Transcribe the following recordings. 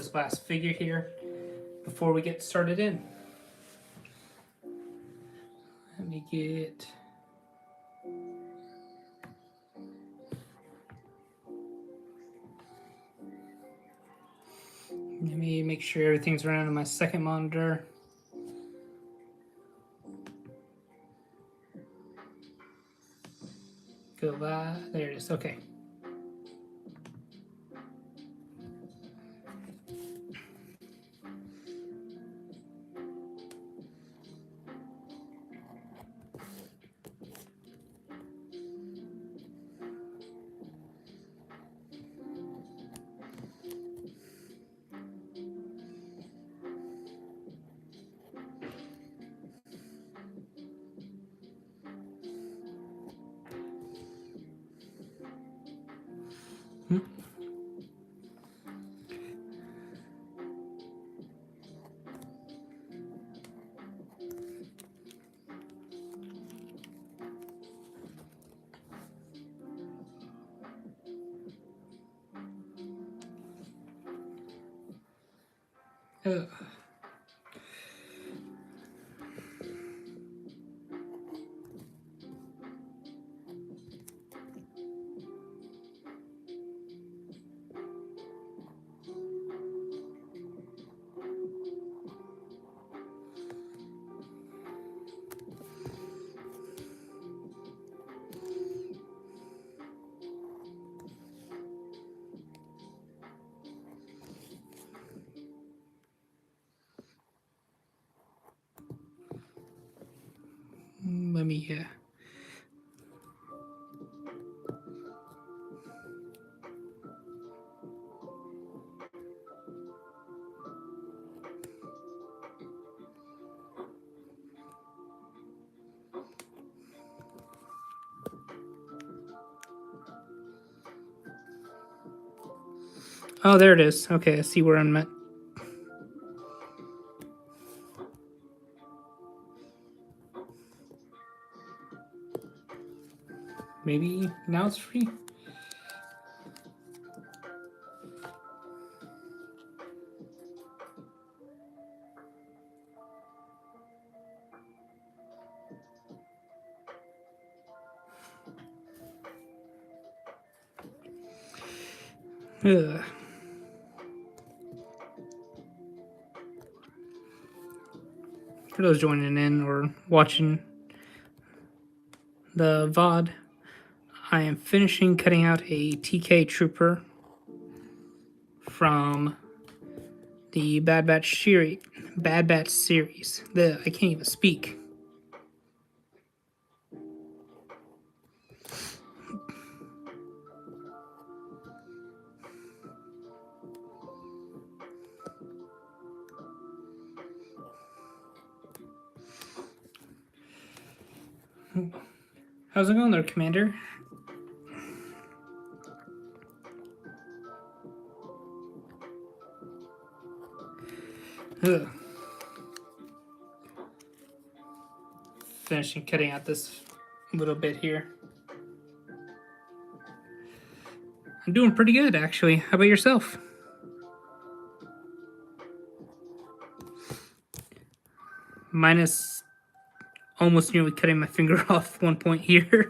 this last figure here before we get started in. Let me get... Let me make sure everything's running on my second monitor. Go live. There it is. Okay. Ugh. Let me Oh, there it is. Okay, I see where I'm at. Maybe now it's free. Ugh. For those joining in or watching the VOD, I am finishing cutting out a TK Trooper from the Bad Batch series. I can't even speak. How's it going there, Commander? Ugh. Finishing cutting out this little bit here. I'm doing pretty good, actually. How about yourself? Minus almost nearly cutting my finger off one point here.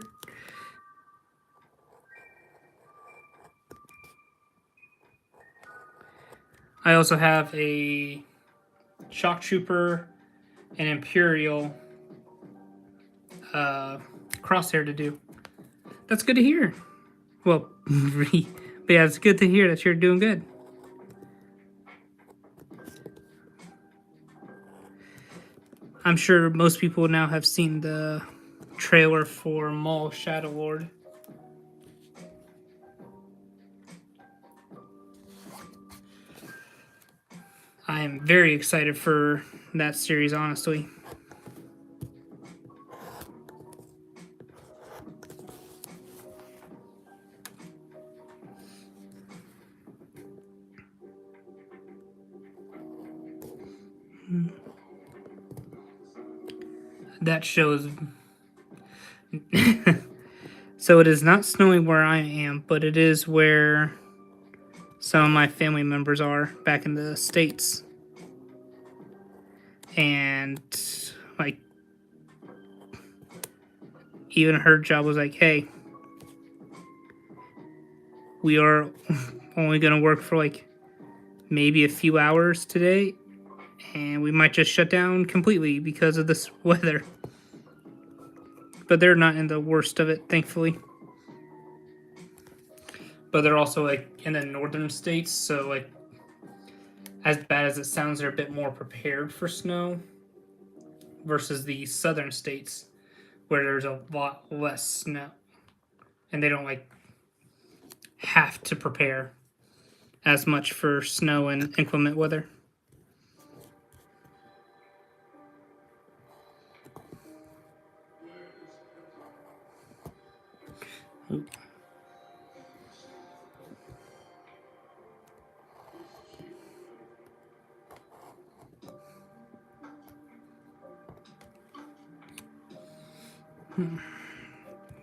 I also have a Shock Trooper and Imperial crosshair to do. That's good to hear. Well, but yeah, it's good to hear that you're doing good. I'm sure most people now have seen the trailer for Maul Shadow Lord. I am very excited for that series, honestly. That shows. So it is not snowing where I am, but it is where some of my family members are back in the States. And like, even her job was like, hey, we are only going to work for like maybe a few hours today, and we might just shut down completely because of this weather. But they're not in the worst of it, thankfully. But they're also like in the northern states, so like, as bad as it sounds, they're a bit more prepared for snow versus the southern states where there's a lot less snow and they don't like have to prepare as much for snow and inclement weather.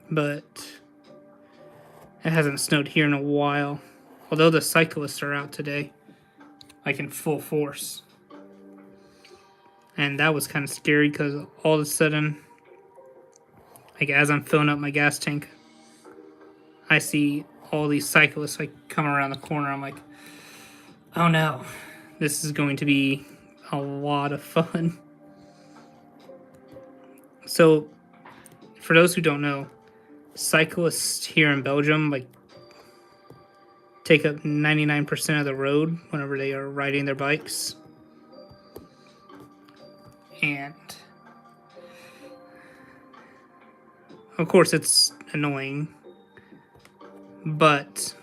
But it hasn't snowed here in a while. Although the cyclists are out today, like in full force. And that was kind of scary because all of a sudden, like as I'm filling up my gas tank, I see all these cyclists like come around the corner. I'm like, oh no, this is going to be a lot of fun. So, for those who don't know, cyclists here in Belgium like take up 99% of the road whenever they are riding their bikes. And of course it's annoying, but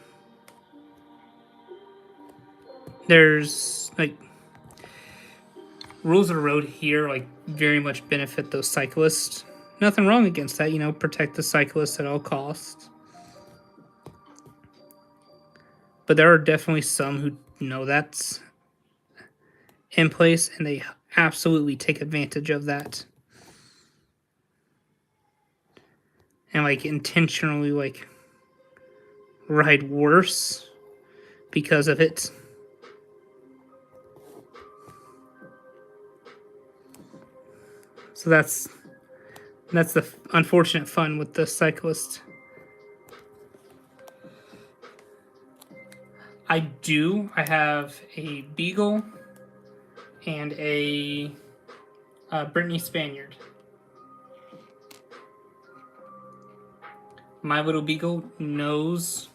there's like rules of the road here like very much benefit those cyclists. Nothing wrong against that, protect the cyclists at all costs. But there are definitely some who know that's in place and they absolutely take advantage of that. And like intentionally like ride worse because of it. So that's the unfortunate fun with the cyclist. I have a Beagle and a Brittany Spaniard. My little Beagle knows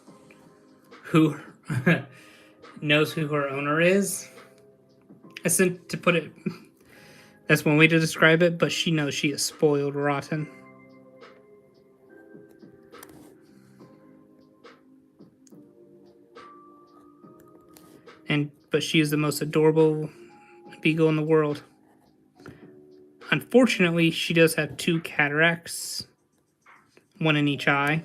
who knows who her owner is. To put it, that's one way to describe it, but she knows she is spoiled rotten. But she is the most adorable beagle in the world. Unfortunately, she does have 2 cataracts, one in each eye.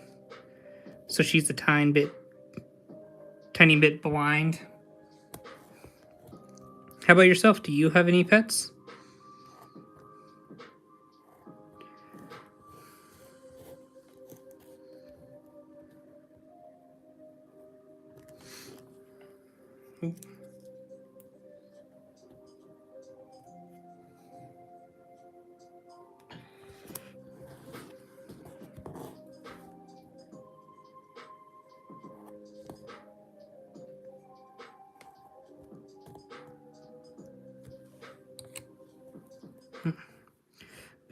So she's a tiny bit blind. How about yourself? Do you have any pets?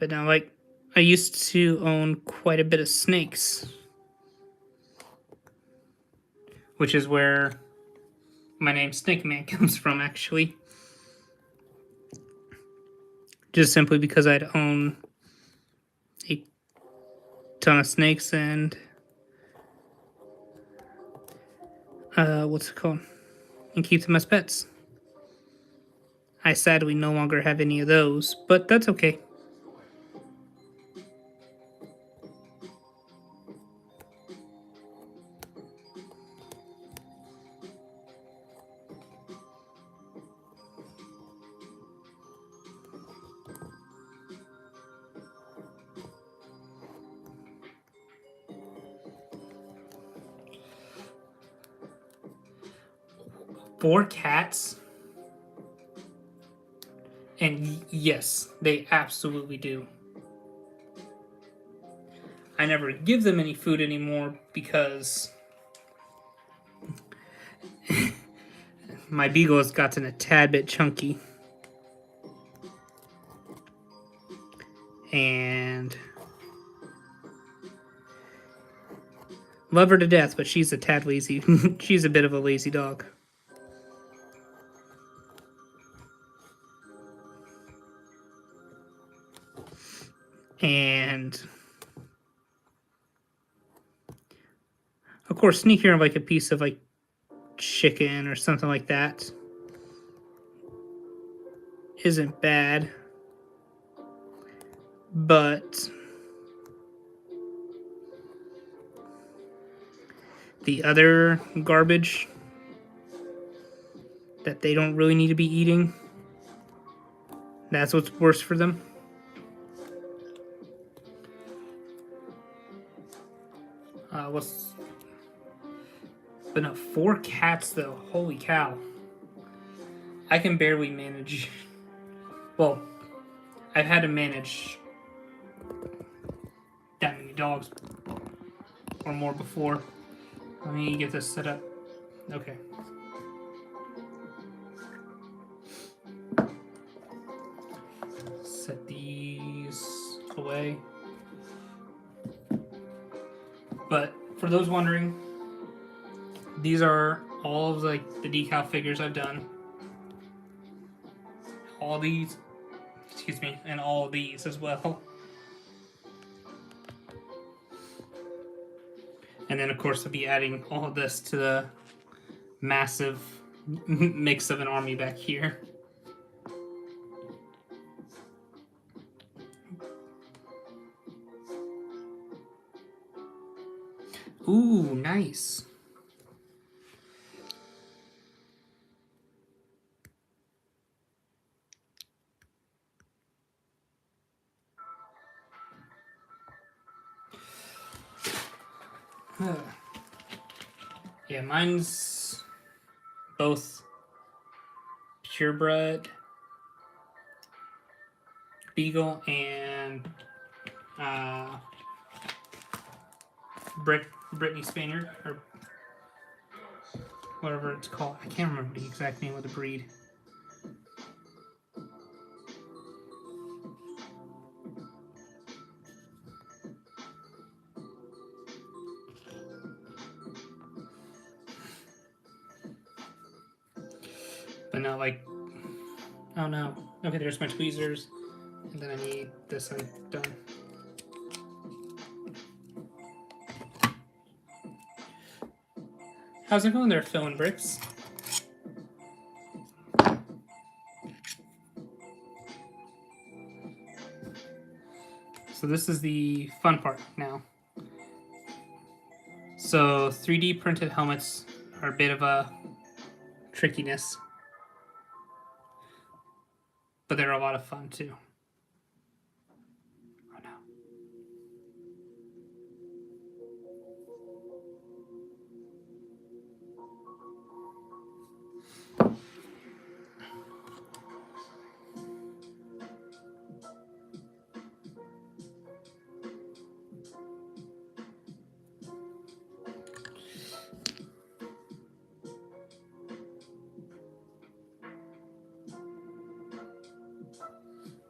But now, like, I used to own quite a bit of snakes, which is where my name Snake Man comes from, actually. Just simply because I'd own a ton of snakes and what's it called? And keep them as pets. I sadly no longer have any of those, but that's okay. 4 cats. And yes, they absolutely do. I never give them any food anymore because my beagle has gotten a tad bit chunky. And love her to death, but she's a tad lazy. She's a bit of a lazy dog. And of course, sneaking her like a piece of like chicken or something like that isn't bad. But the other garbage that they don't really need to be eating, that's what's worse for them. But no, 4 cats though. Holy cow. I can barely manage. Well, I've had to manage that many dogs or more before. Let me get this set up. Okay. Set these away. But for those wondering, these are all of like the decal figures I've done. All these, excuse me, and all these as well. And then of course I'll be adding all of this to the massive mix of an army back here. Ooh, nice. Yeah, mine's both purebred beagle and Brittany Spaniard, or whatever it's called. I can't remember the exact name of the breed. But not like, oh no. Okay, there's my tweezers. And then I need this one done. How's it going there, Phil and Bricks? So this is the fun part now. So 3D printed helmets are a bit of a trickiness, but they're a lot of fun too. Oh no.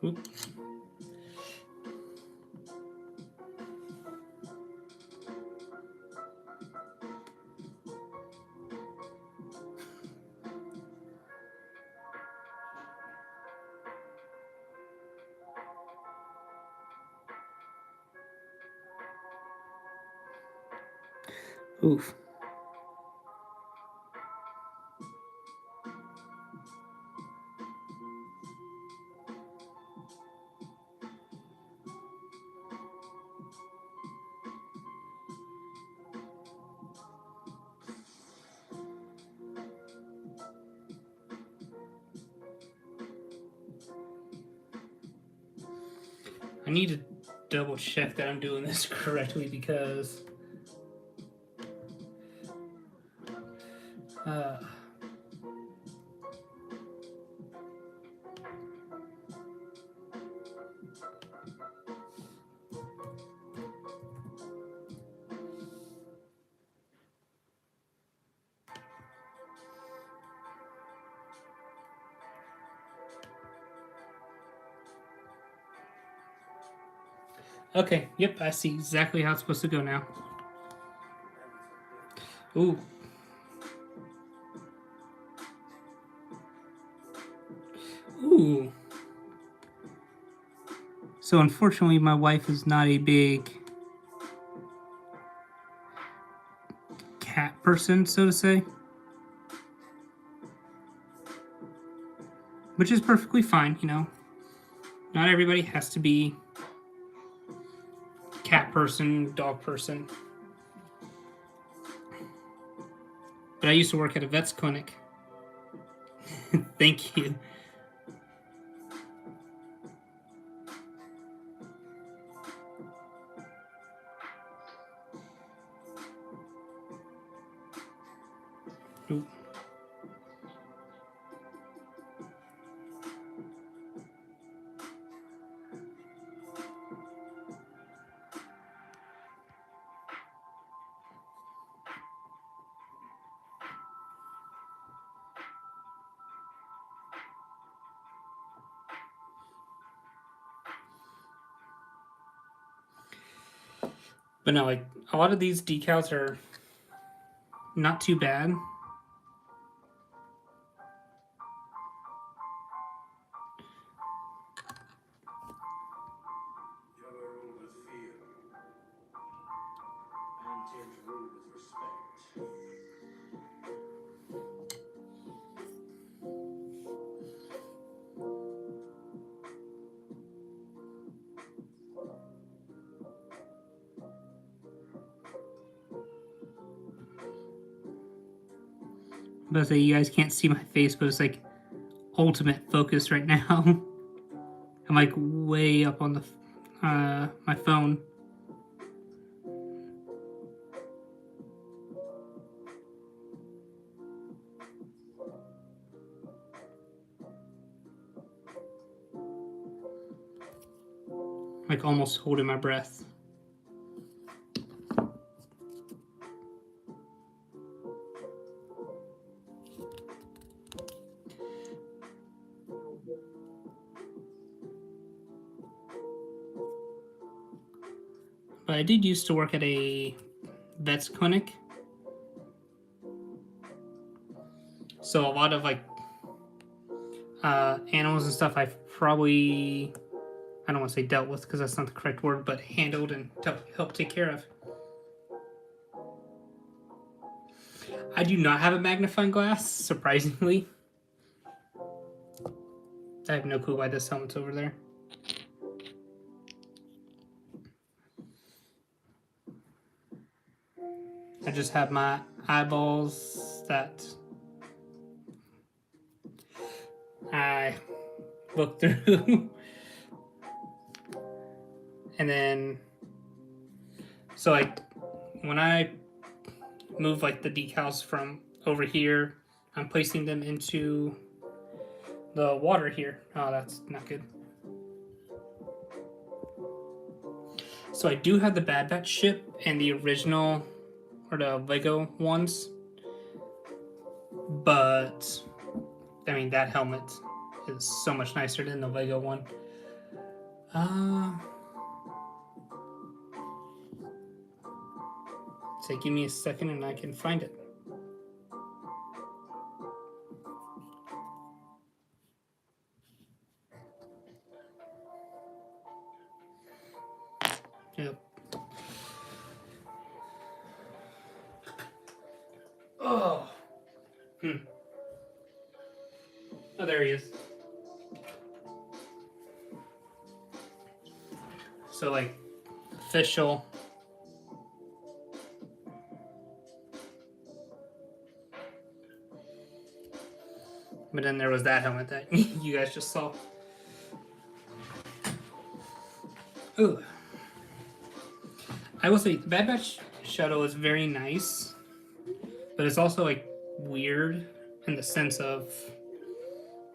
Oop. Oof. I need to double check that I'm doing this correctly because Okay, yep, I see exactly how it's supposed to go now. Ooh. Ooh. So unfortunately, my wife is not a big cat person, so to say. Which is perfectly fine, you know. Not everybody has to be cat person, dog person. But I used to work at a vet's clinic. Thank you. Ooh. But no, like a lot of these decals are not too bad. But say you guys can't see my face, but it's like ultimate focus right now. I'm like way up on the my phone. Like almost holding my breath. But I did used to work at a vet's clinic. So a lot of like animals and stuff I've probably, I don't want to say dealt with because that's not the correct word, but handled and helped take care of. I do not have a magnifying glass, surprisingly. I have no clue why this helmet's over there. I just have my eyeballs that I look through. And then, so like when I move like the decals from over here, I'm placing them into the water here. Oh, that's not good. So I do have the Bad Batch ship and the original, or the Lego ones, but I mean that helmet is so much nicer than the Lego one. So give me a second and I can find it. Yep. Oh. Oh, there he is. So like official. But then there was that helmet that you guys just saw. Ooh. I will say the Bad Batch Shadow is very nice, but it's also like weird in the sense of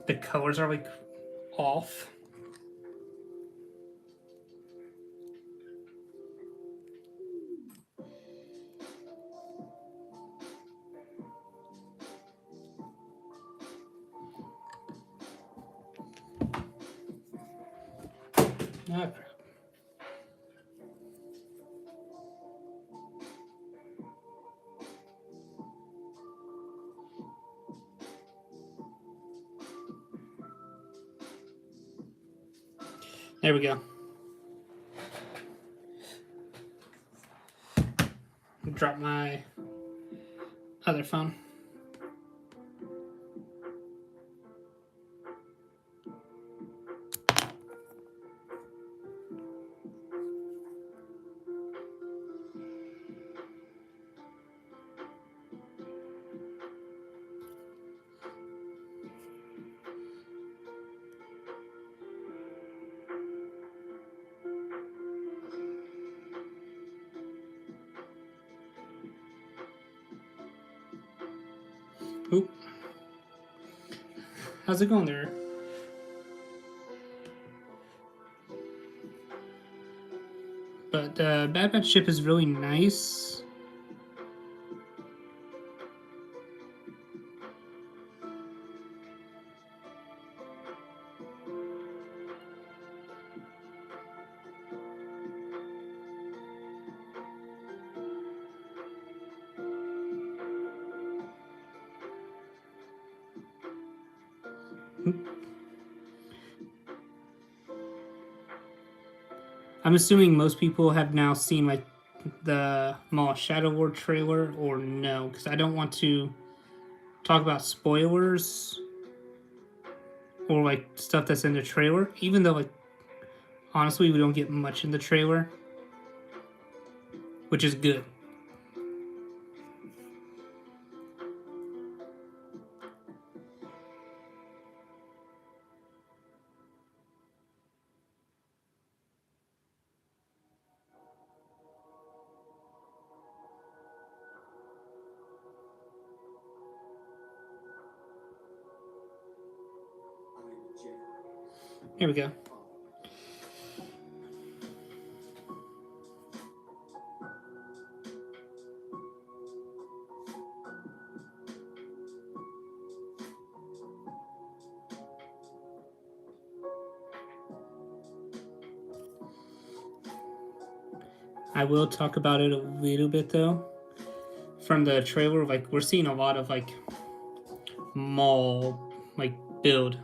the colors are like off. Oh, crap. There we go. Drop my other phone. Oop. How's it going there? But Bad Batch ship is really nice. I'm assuming most people have now seen like the Maul Shadow Lord trailer, or no, because I don't want to talk about spoilers or like stuff that's in the trailer, even though like honestly we don't get much in the trailer, which is good. Here we go. I will talk about it a little bit though. From the trailer, like we're seeing a lot of like Maul like build.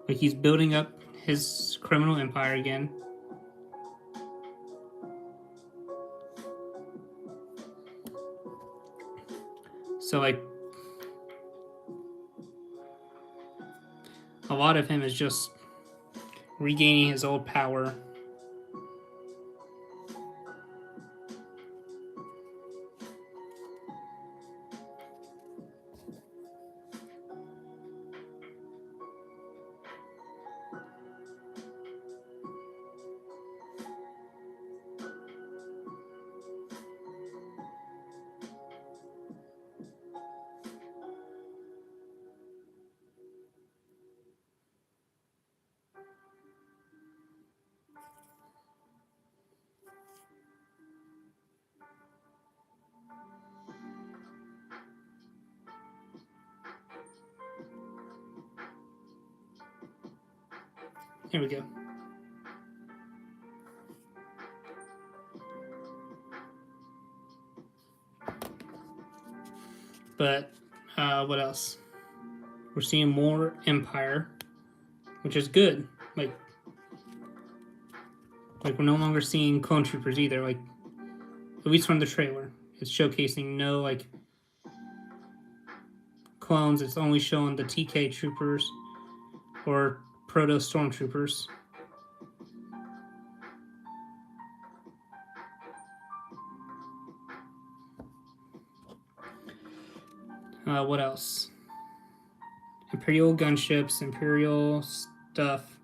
Like he's building up his criminal empire again. So like a lot of him is just regaining his old power. Here we go. But what else? We're seeing more Empire, which is good. Like we're no longer seeing clone troopers either. Like at least from the trailer, it's showcasing no like clones. It's only showing the TK troopers or proto stormtroopers. What else? Imperial gunships, Imperial stuff.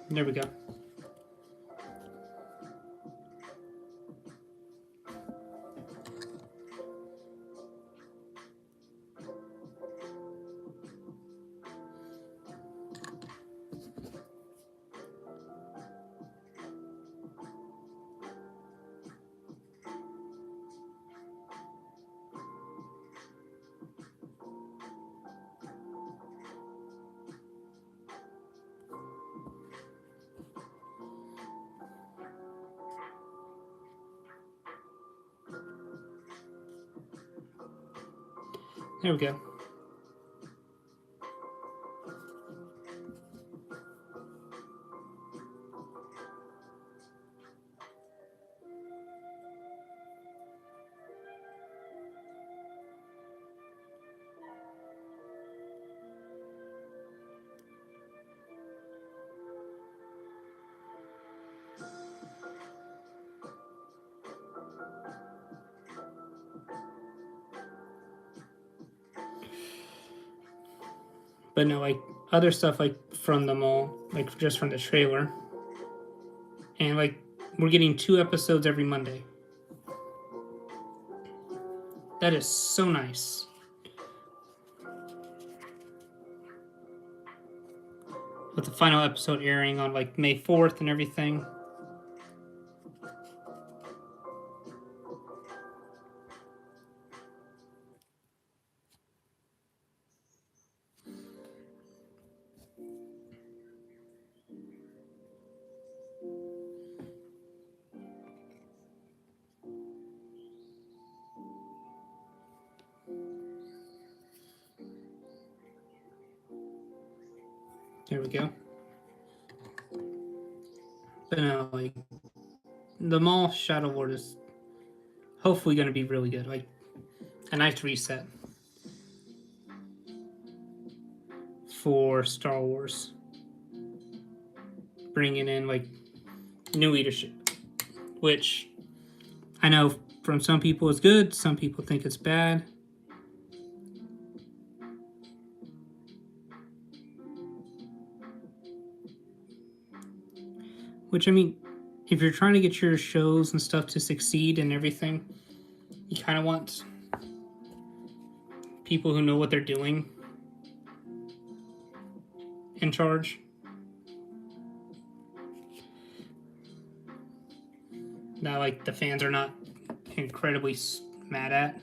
There we go. There we go. But no, like other stuff like from the mall, like just from the trailer. And like we're getting 2 episodes every Monday. That is so nice. With the final episode airing on like May 4th and everything. There we go. But no, like the Maul Shadow Lord is hopefully going to be really good. Like a nice reset for Star Wars, bringing in like new leadership, which I know from some people is good, some people think it's bad. Which, I mean, if you're trying to get your shows and stuff to succeed and everything, you kind of want people who know what they're doing in charge. That, like, the fans are not incredibly mad at.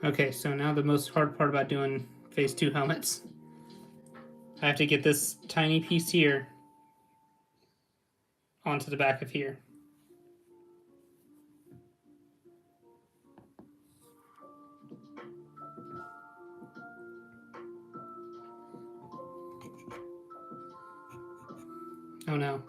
Okay, so now the most hard part about doing Phase 2 helmets. I have to get this tiny piece here onto the back of here. Oh no.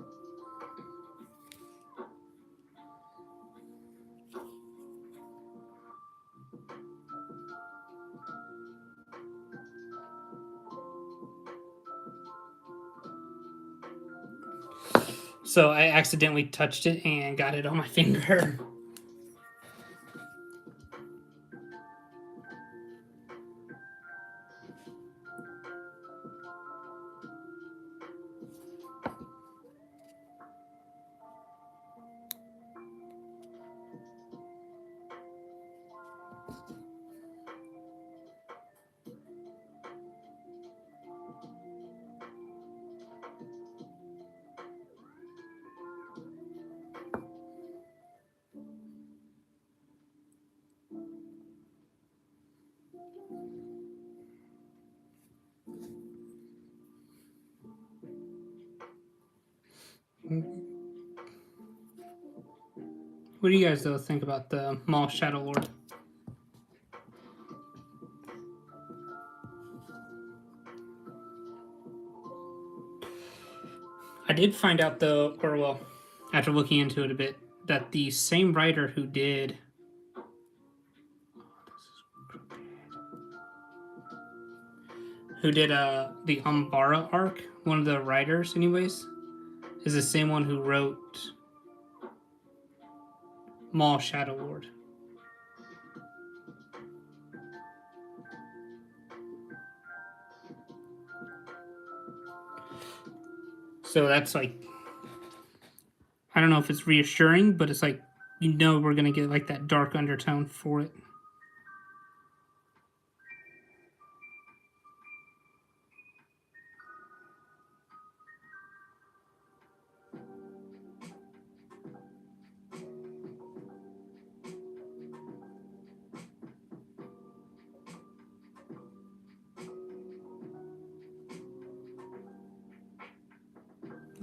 So I accidentally touched it and got it on my finger. What do you guys though think about the Maul Shadow Lord? I did find out though, or well, after looking into it a bit, that the same writer who did the Umbara arc, one of the writers anyways, is the same one who wrote Maul Shadow Lord. So that's like, I don't know if it's reassuring, but it's like, you know, we're gonna get like that dark undertone for it.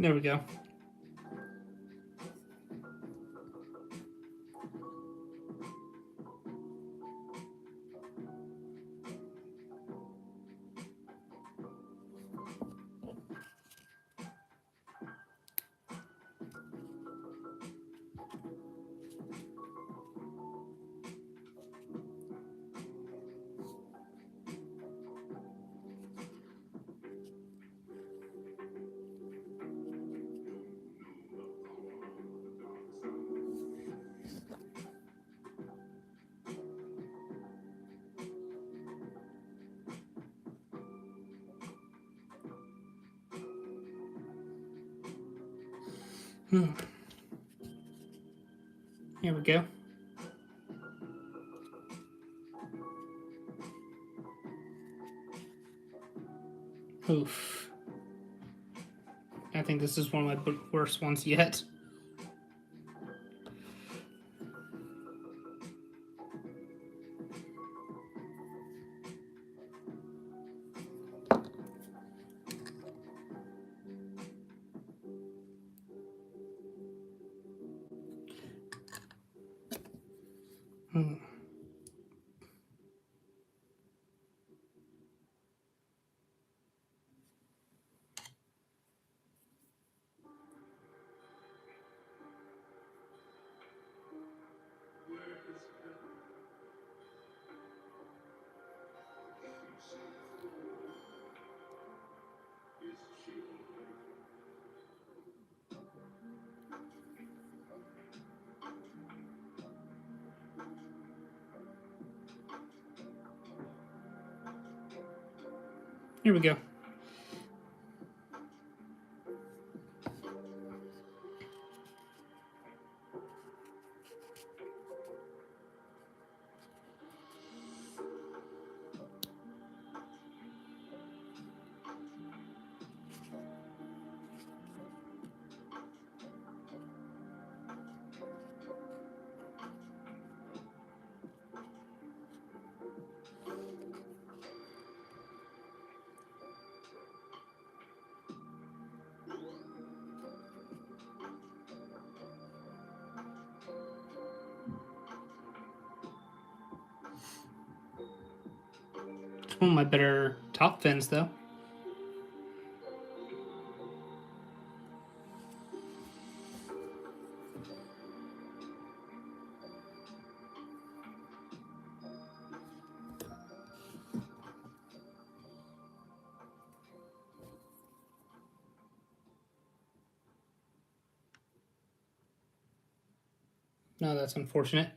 There we go. Here we go. Oof. I think this is one of my worst ones yet. Here we go. It's one of my better top fins, though. No, that's unfortunate.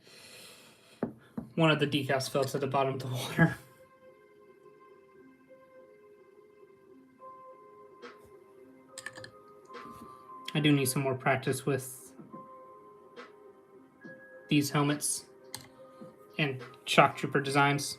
One of the decals fell to the bottom of the water. I do need some more practice with these helmets and shock trooper designs.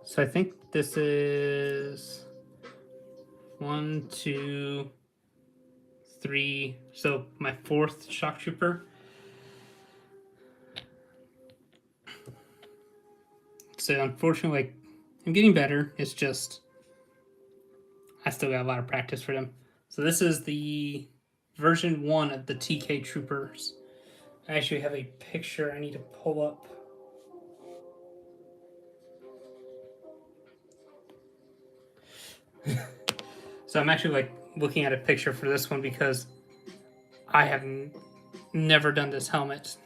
So I think this is 1, 2, 3. So my fourth shock trooper. So unfortunately, like, I'm getting better. It's just I still got a lot of practice for them. So this is the version 1 of the TK Troopers. I actually have a picture I need to pull up. So I'm actually like looking at a picture for this one because I have never done this helmet.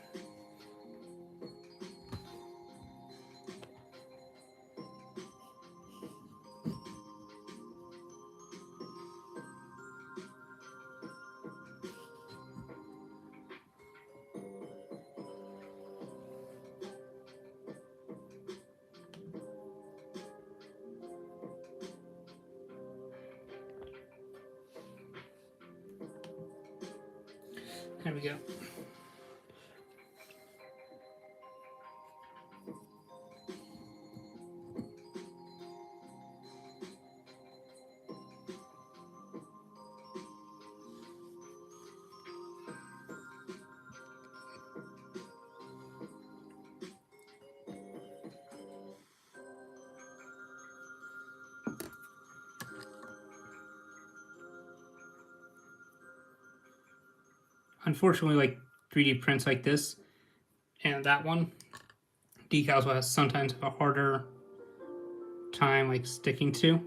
There we go. Unfortunately, like 3D prints like this and that one, decals will sometimes have a harder time like sticking to.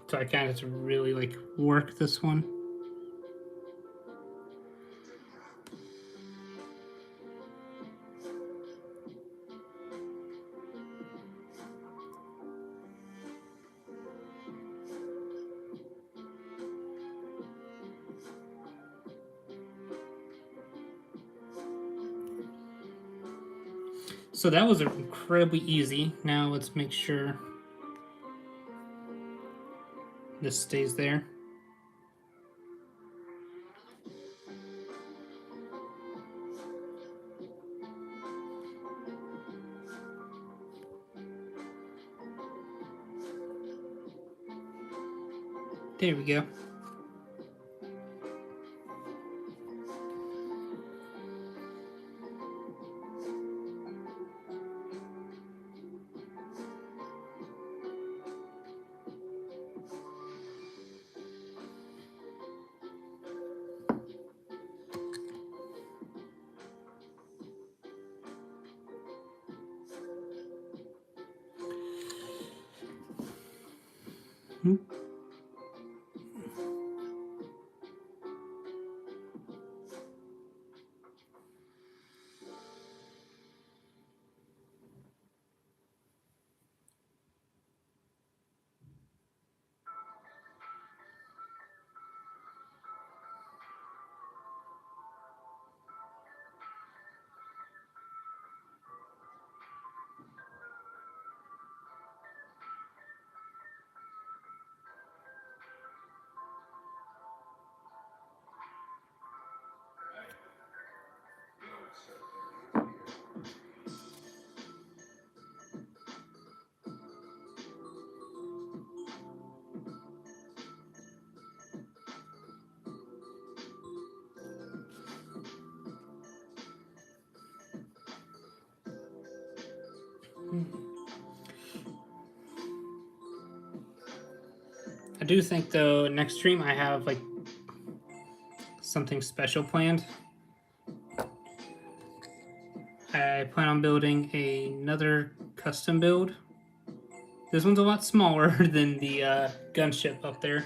So I kind of have to really like work this one. So that was incredibly easy. Now let's make sure this stays there. There we go. Hmm. I do think though next stream I have like something special planned. I plan on building another custom build. This one's a lot smaller than the gunship up there.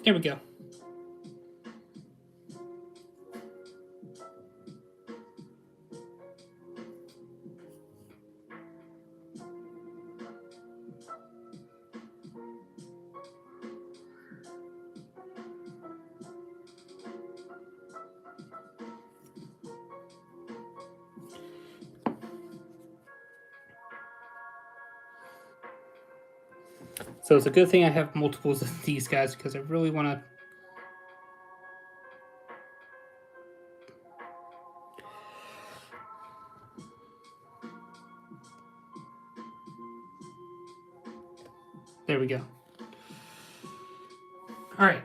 There we go. So it's a good thing I have multiples of these guys because I really want to. There we go. Alright.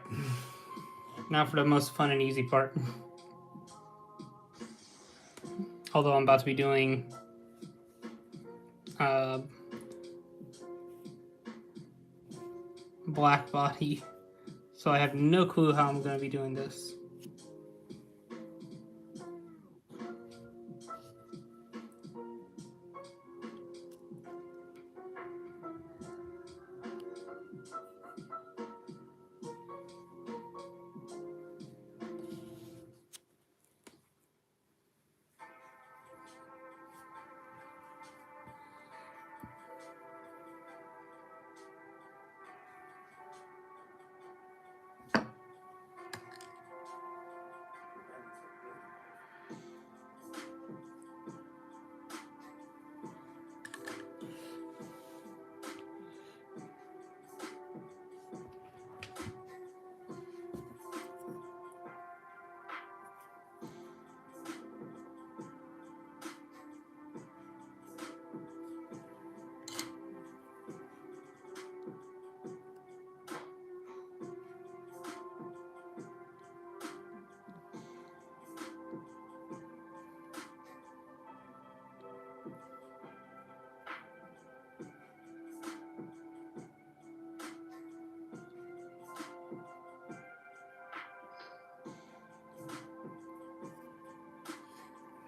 Now for the most fun and easy part. Although I'm about to be doing black body. So I have no clue how I'm going to be doing this.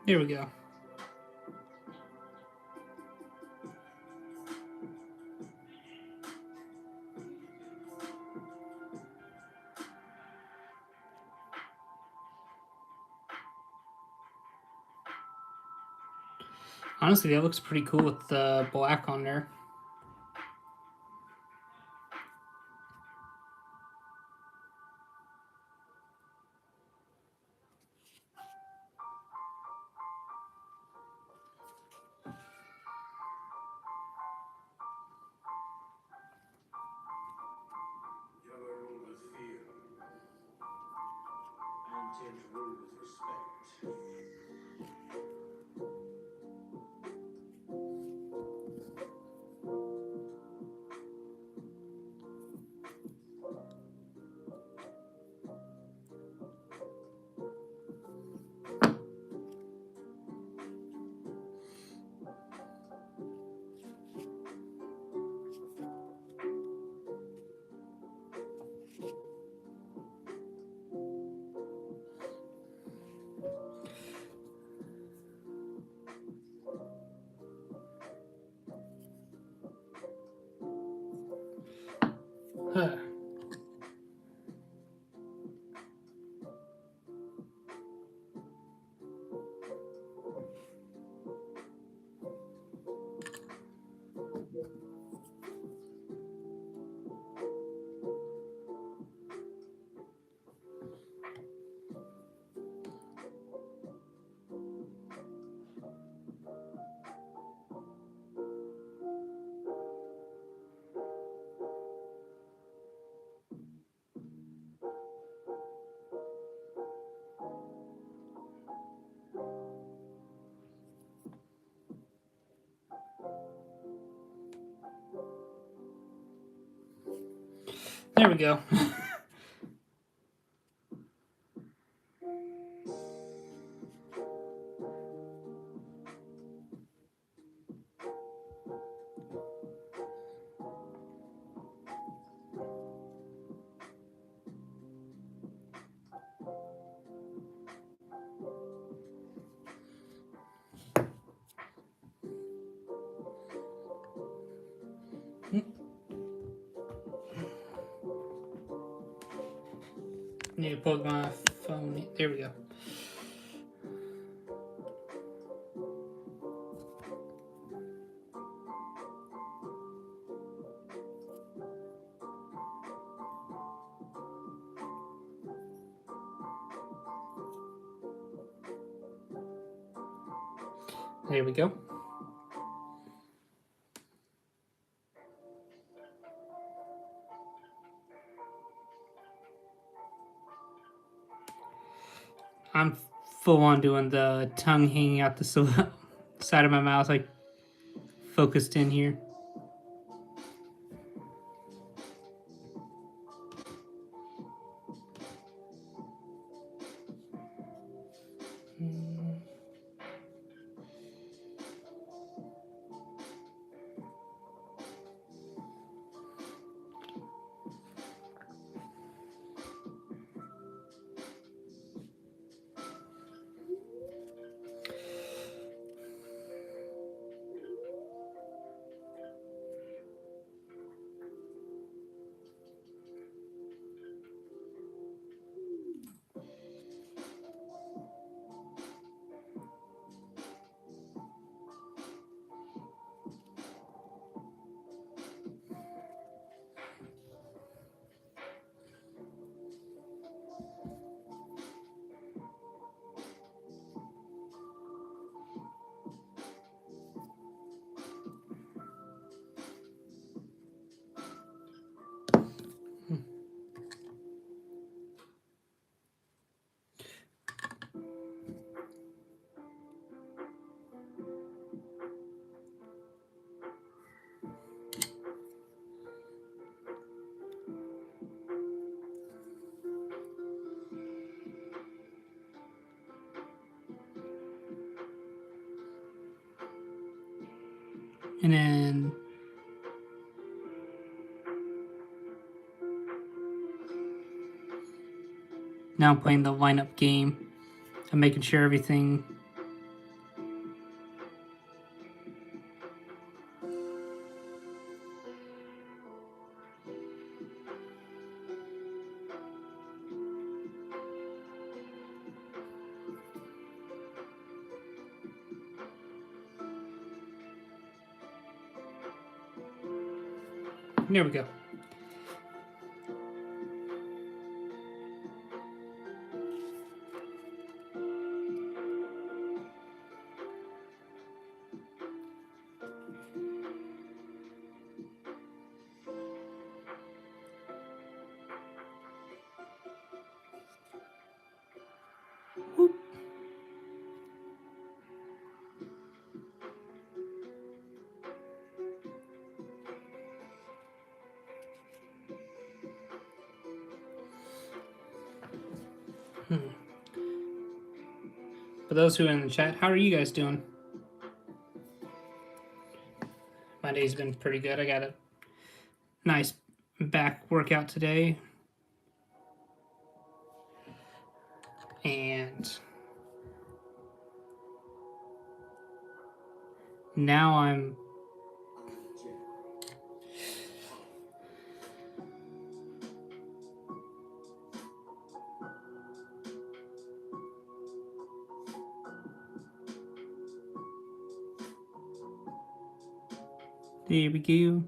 There we go. Honestly, that looks pretty cool with the black on there. Huh. There we go. Need to plug my phone in. There we go. There we go. I'm full on doing the tongue hanging out the side of my mouth, like focused in here. And then now I'm playing the lineup game. I'm making sure everything. There we go. Whoop. For those who are in the chat, how are you guys doing? My day's been pretty good. I got a nice back workout today. And now I'm there we go.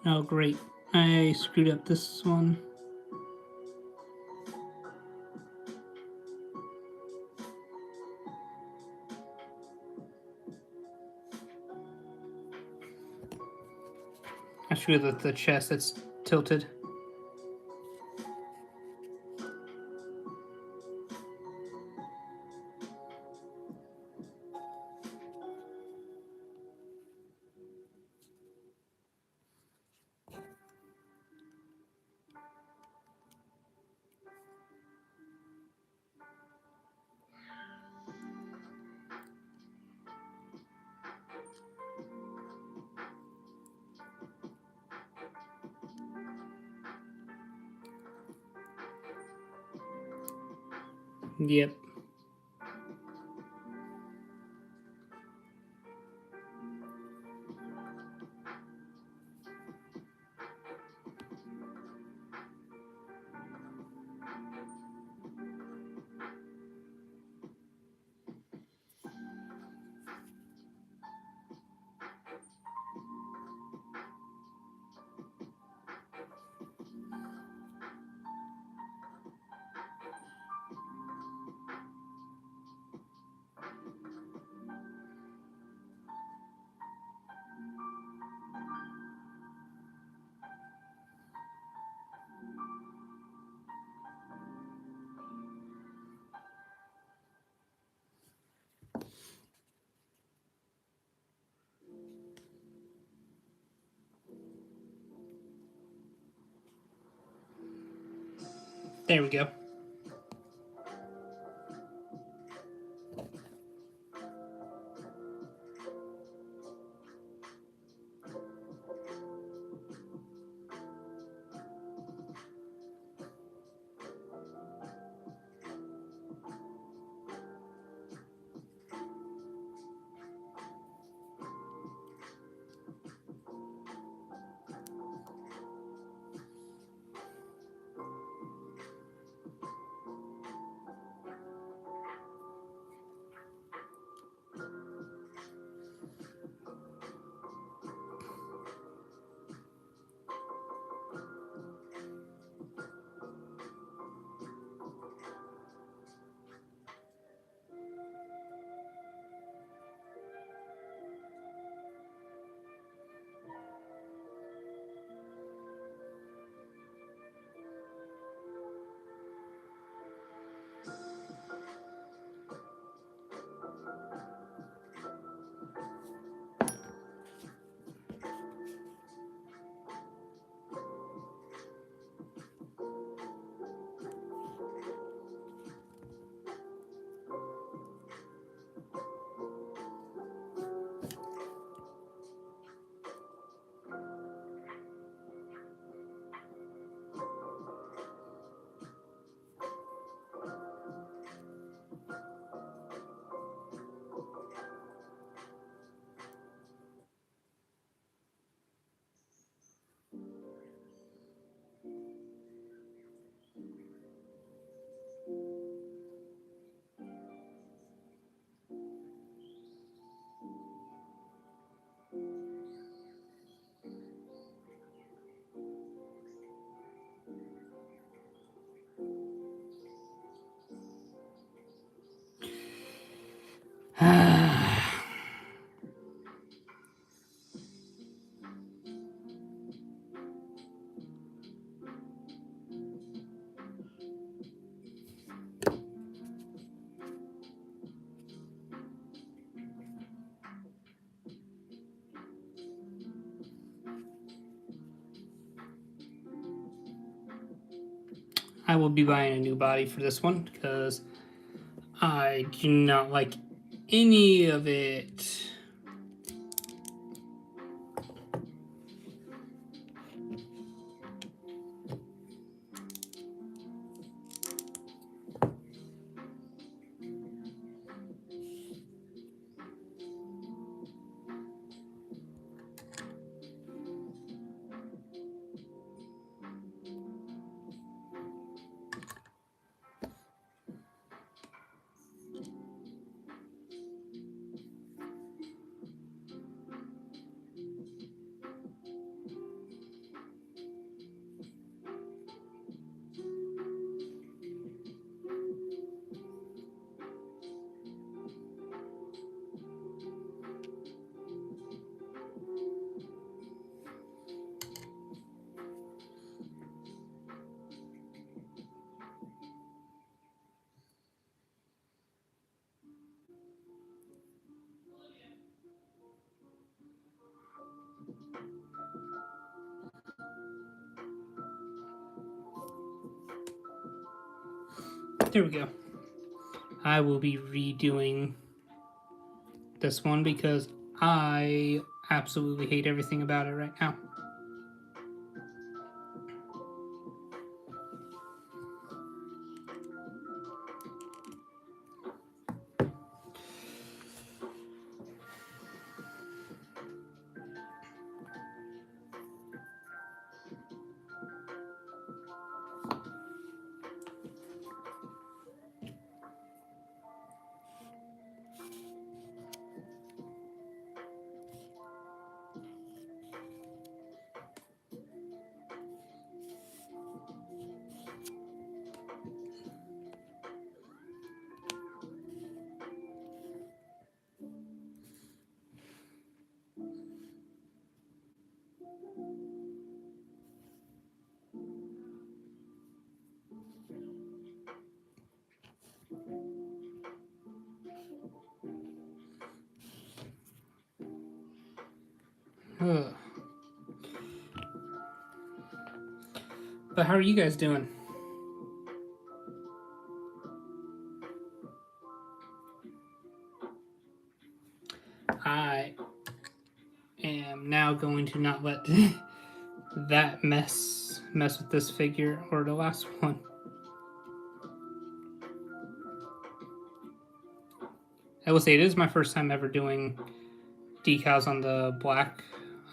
Oh, great. I screwed up this one. I screwed up the chest that's tilted. Yep. There we go. I will be buying a new body for this one because I do not like any of it. There we go. I will be redoing this one because I absolutely hate everything about it right now. Ugh. But how are you guys doing? I am now going to not let that mess with this figure or the last one. I will say it is my first time ever doing decals on the black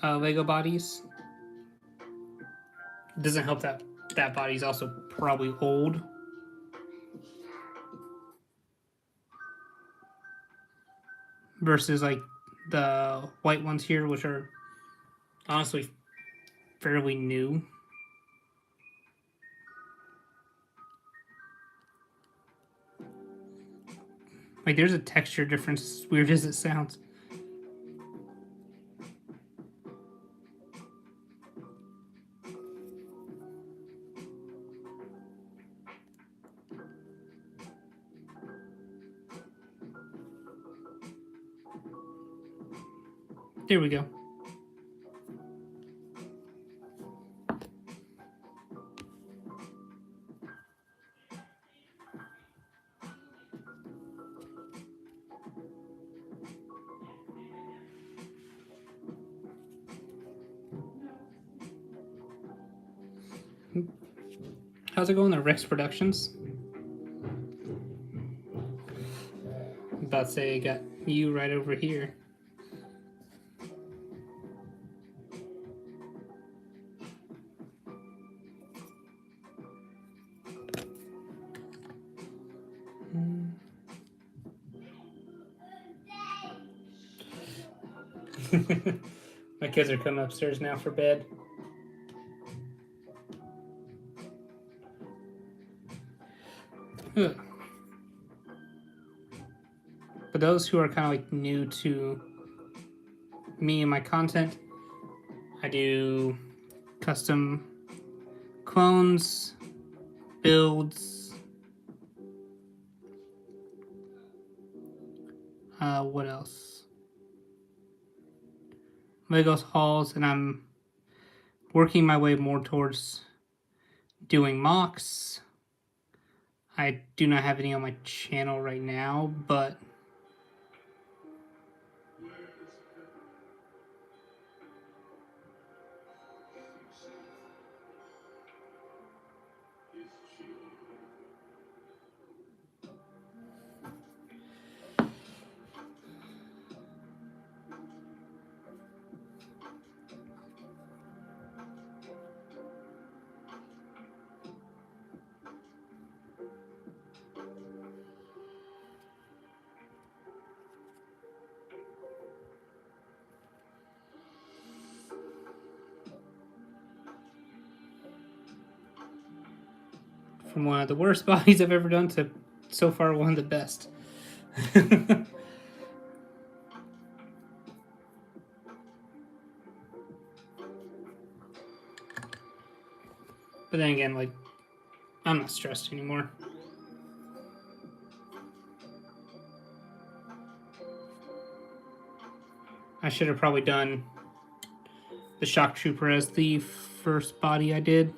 Lego bodies. It doesn't help that that body's also probably old. Versus like the white ones here, which are honestly fairly new. Like there's a texture difference, as weird as it sounds. There we go. How's it going there, Rex Productions? I'm about to say I got you right over here. My kids are coming upstairs now for bed. Ugh. For those who are kind of like new to me and my content, I do custom clones, builds. What else? Legos hauls, and I'm working my way more towards doing mocks. I do not have any on my channel right now, but from one of the worst bodies I've ever done to so far one of the best. But then again, like, I'm not stressed anymore. I should have probably done the Shock Trooper as the first body I did.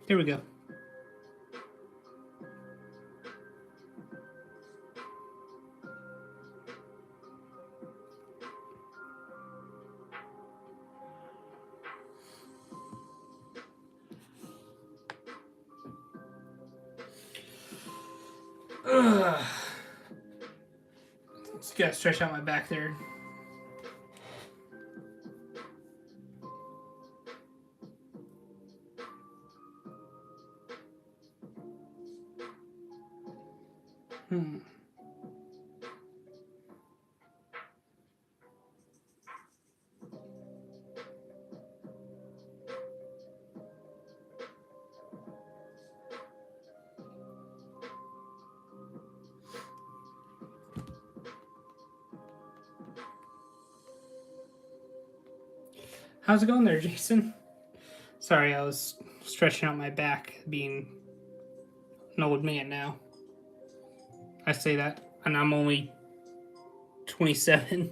There we go. Ugh. Just gotta stretch out my back there. How's it going there, Jason? Sorry, I was stretching out my back, being an old man now. I say that, and I'm only 27.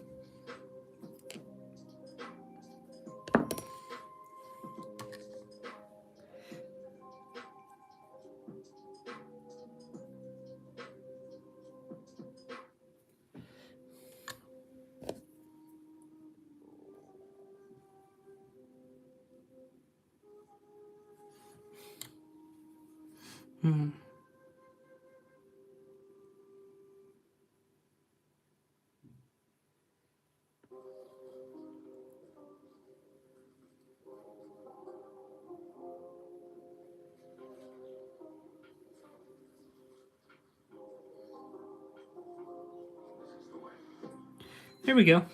Hmm. There we go.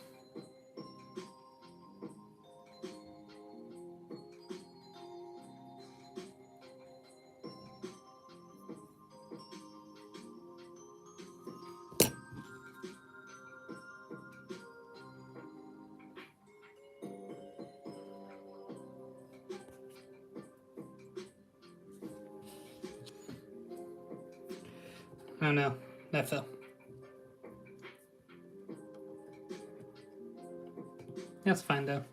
Oh no, that fell. That's fine though.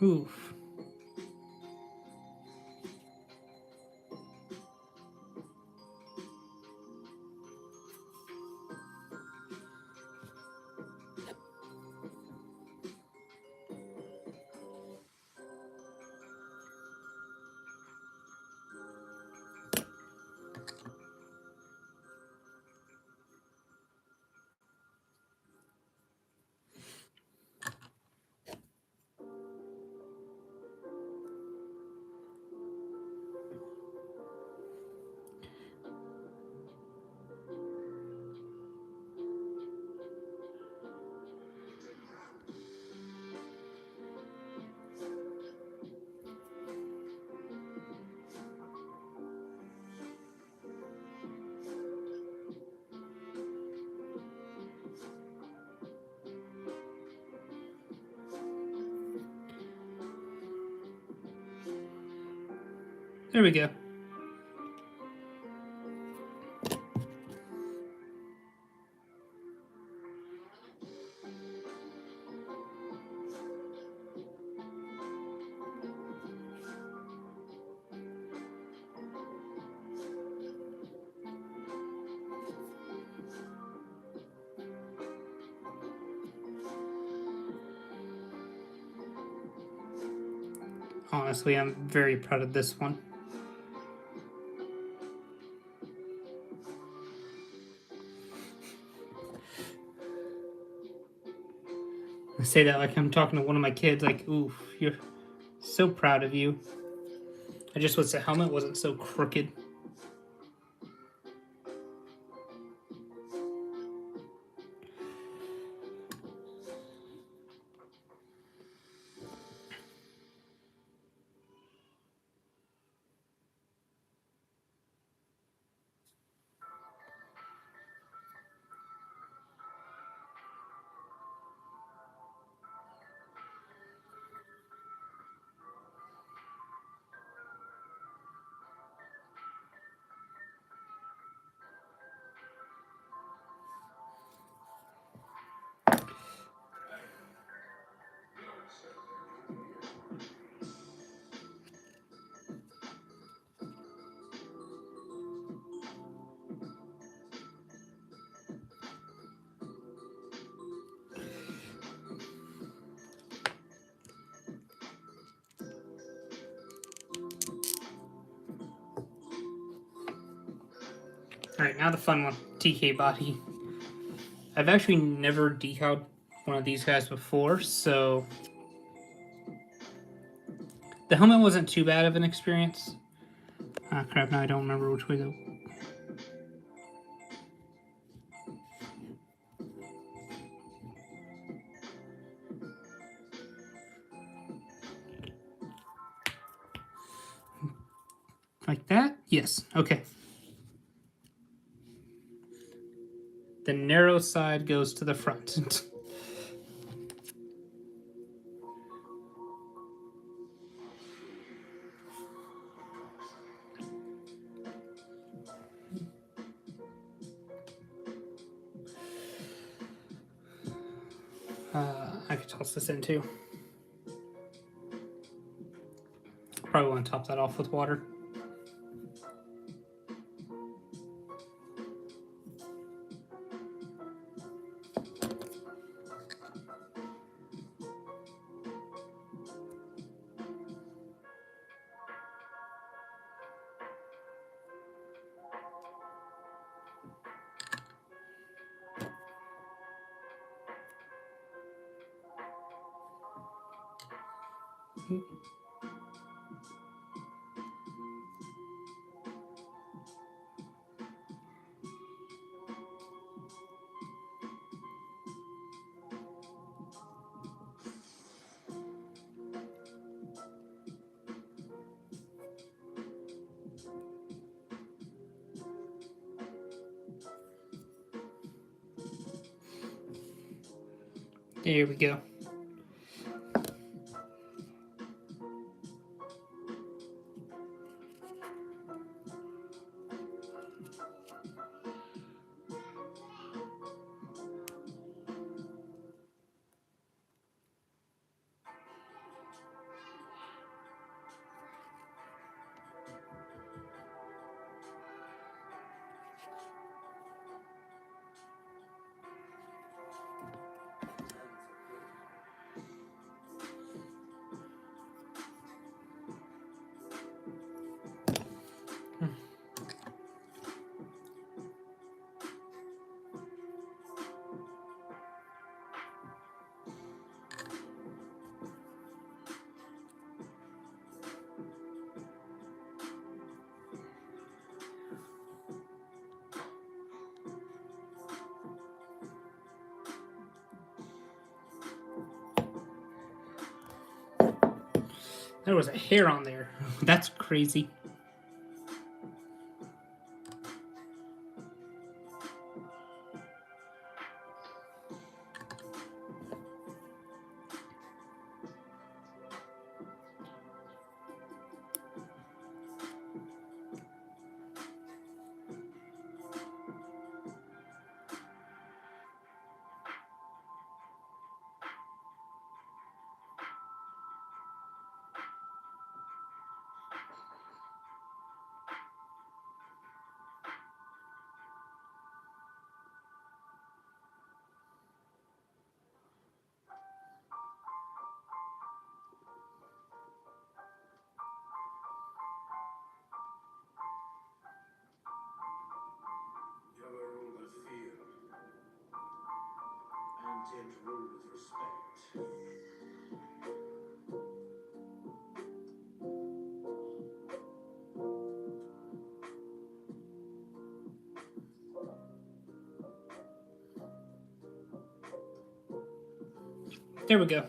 Oof. There we go. Honestly, I'm very proud of this one. I say that like I'm talking to one of my kids, like, oof, you're so proud of you. I just wish the helmet wasn't so crooked. Alright, now the fun one. TK body. I've actually never decaled one of these guys before, so the helmet wasn't too bad of an experience. Ah, crap, now I don't remember which way though. Like that? Yes. Okay. The narrow side goes to the front. I could toss this in too. Probably want to top that off with water. There we go. There was a hair on there. That's crazy. Rule with respect. There we go.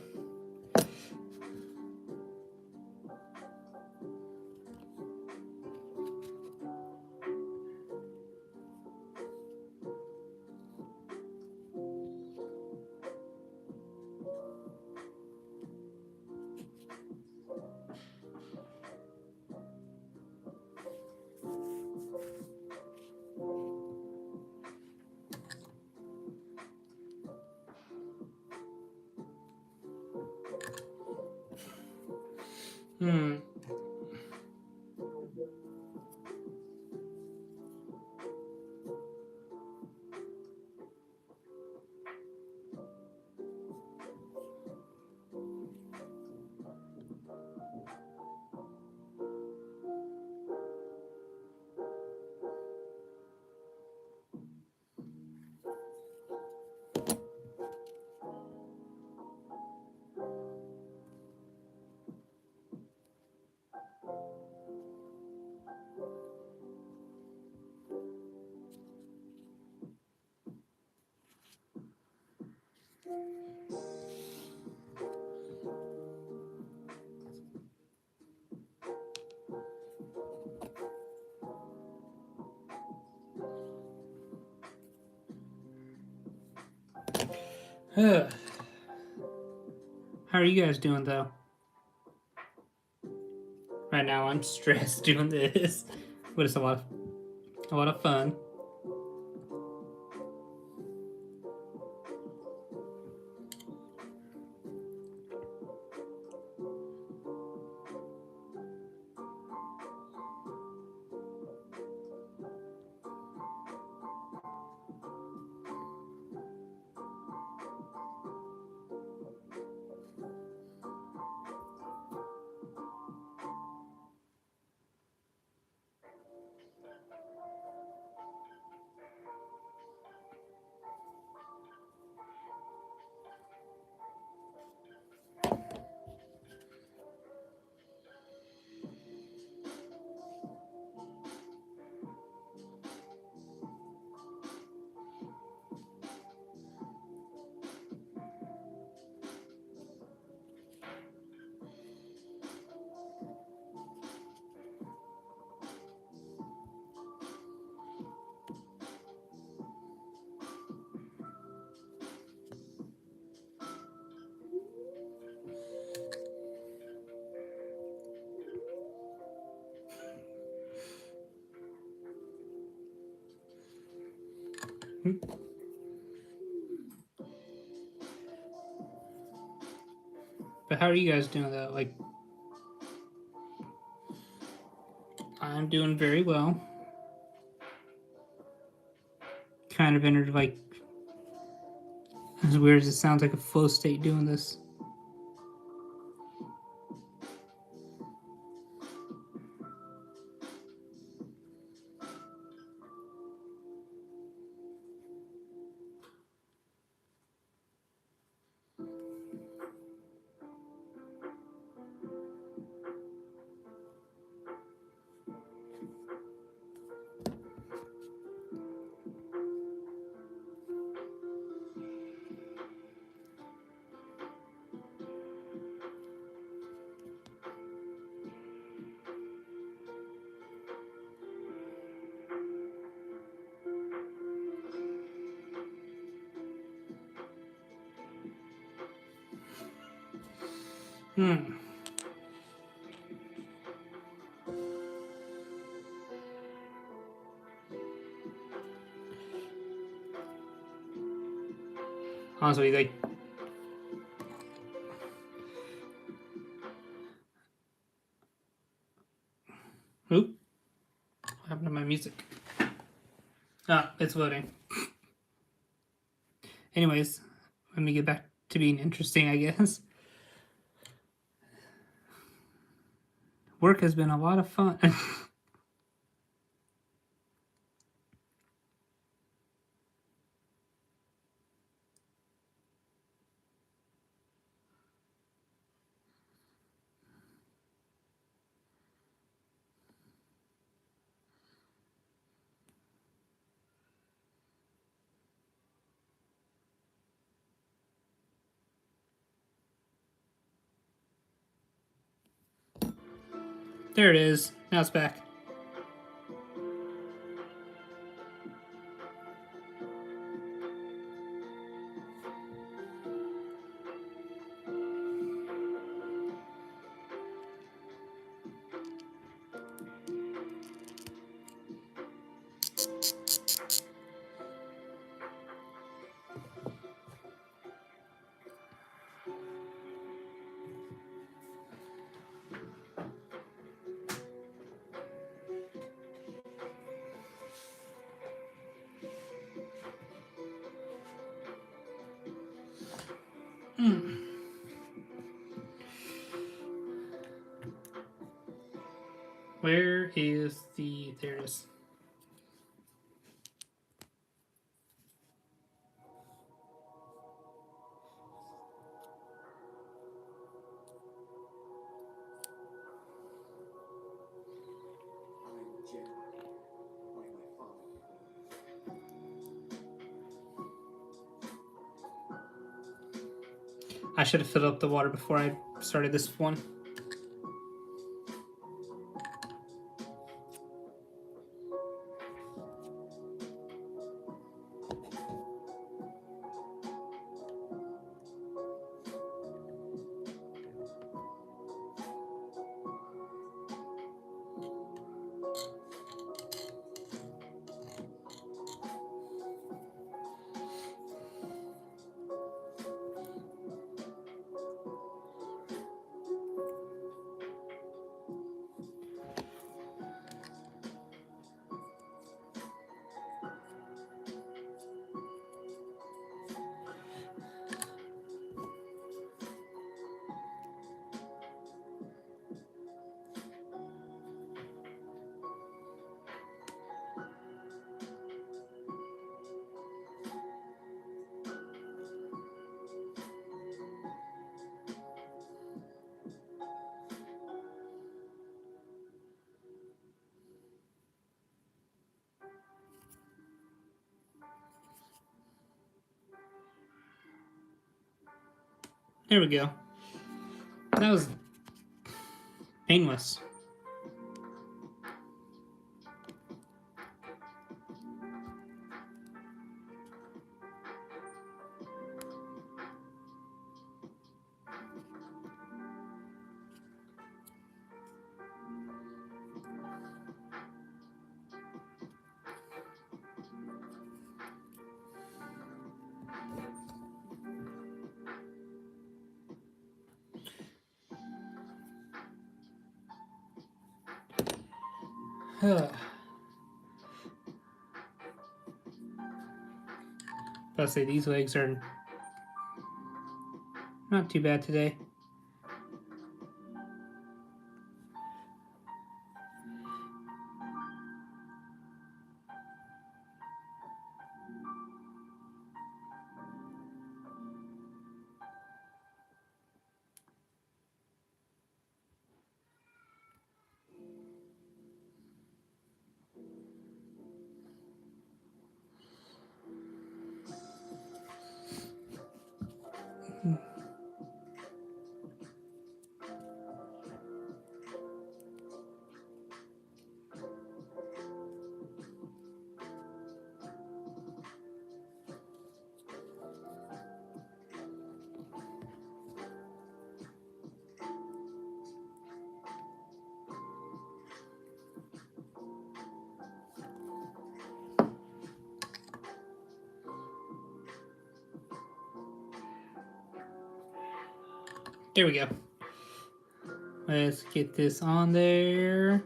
How are you guys doing though? Right now I'm stressed doing this, but it's a lot of fun. But how are you guys doing though? Like, I'm doing very well. Kind of entered like, as weird as it sounds, like a flow state doing this. Honestly, like, oop, what happened to my music? Ah, it's loading. Anyways, let me get back to being interesting, I guess. Work has been a lot of fun. There it is. Now it's back. Where is the... There it is. I am a Jedi, like my father. I should have filled up the water before I started this one. There we go. That was painless. I'll say these legs are not too bad today. There we go. Let's get this on there.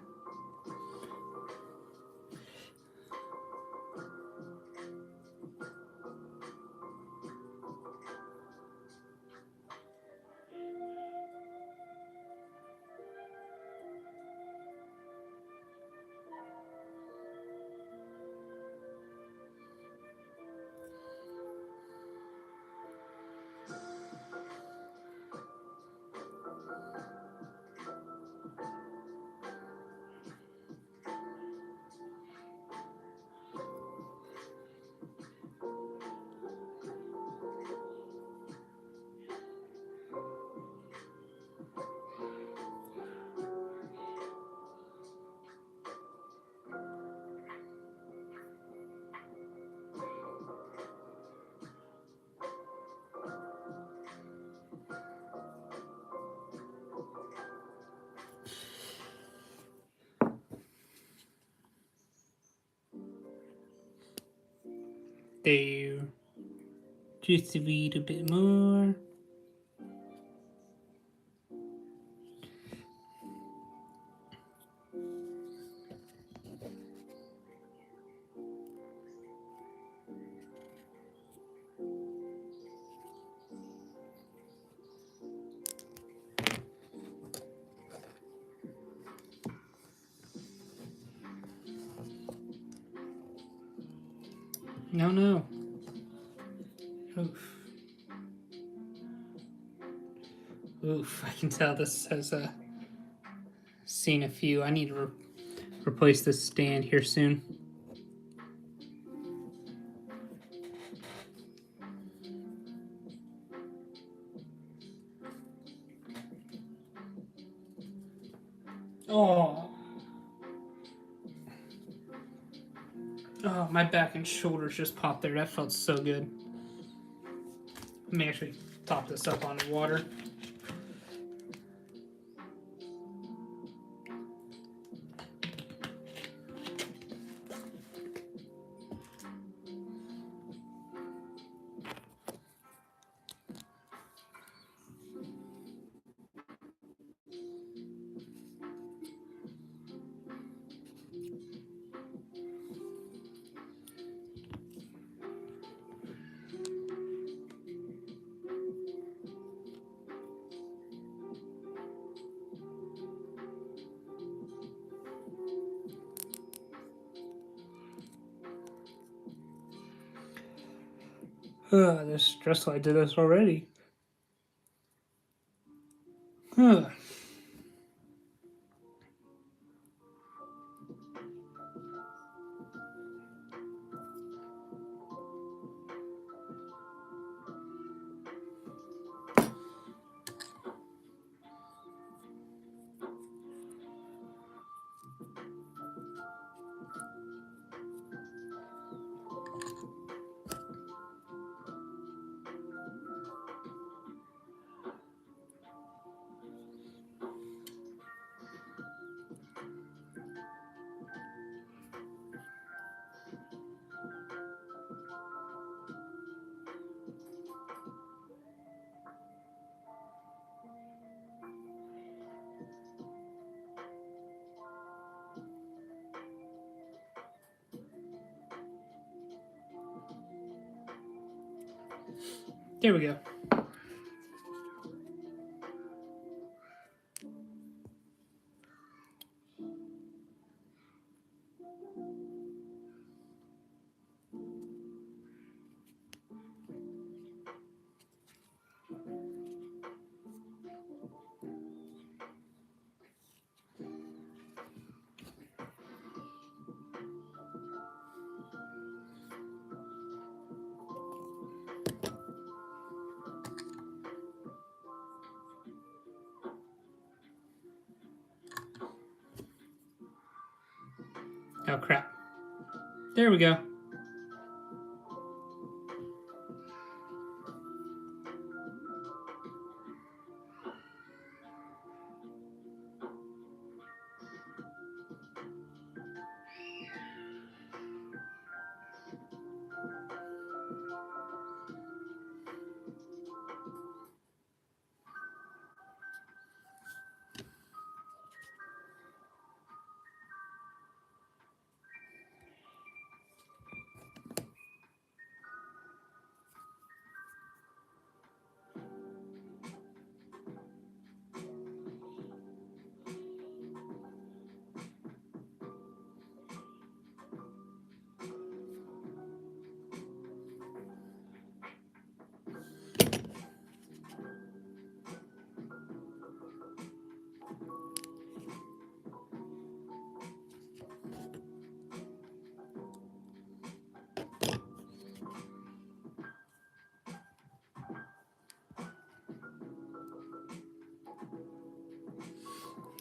There. Just a little bit more. No. Oof. I can tell this has seen a few. I need to replace this stand here soon. Oh, my back and shoulders just popped there. That felt so good. Let me actually top this up on water. This stressful. I did this already. There we go. Oh crap. There we go.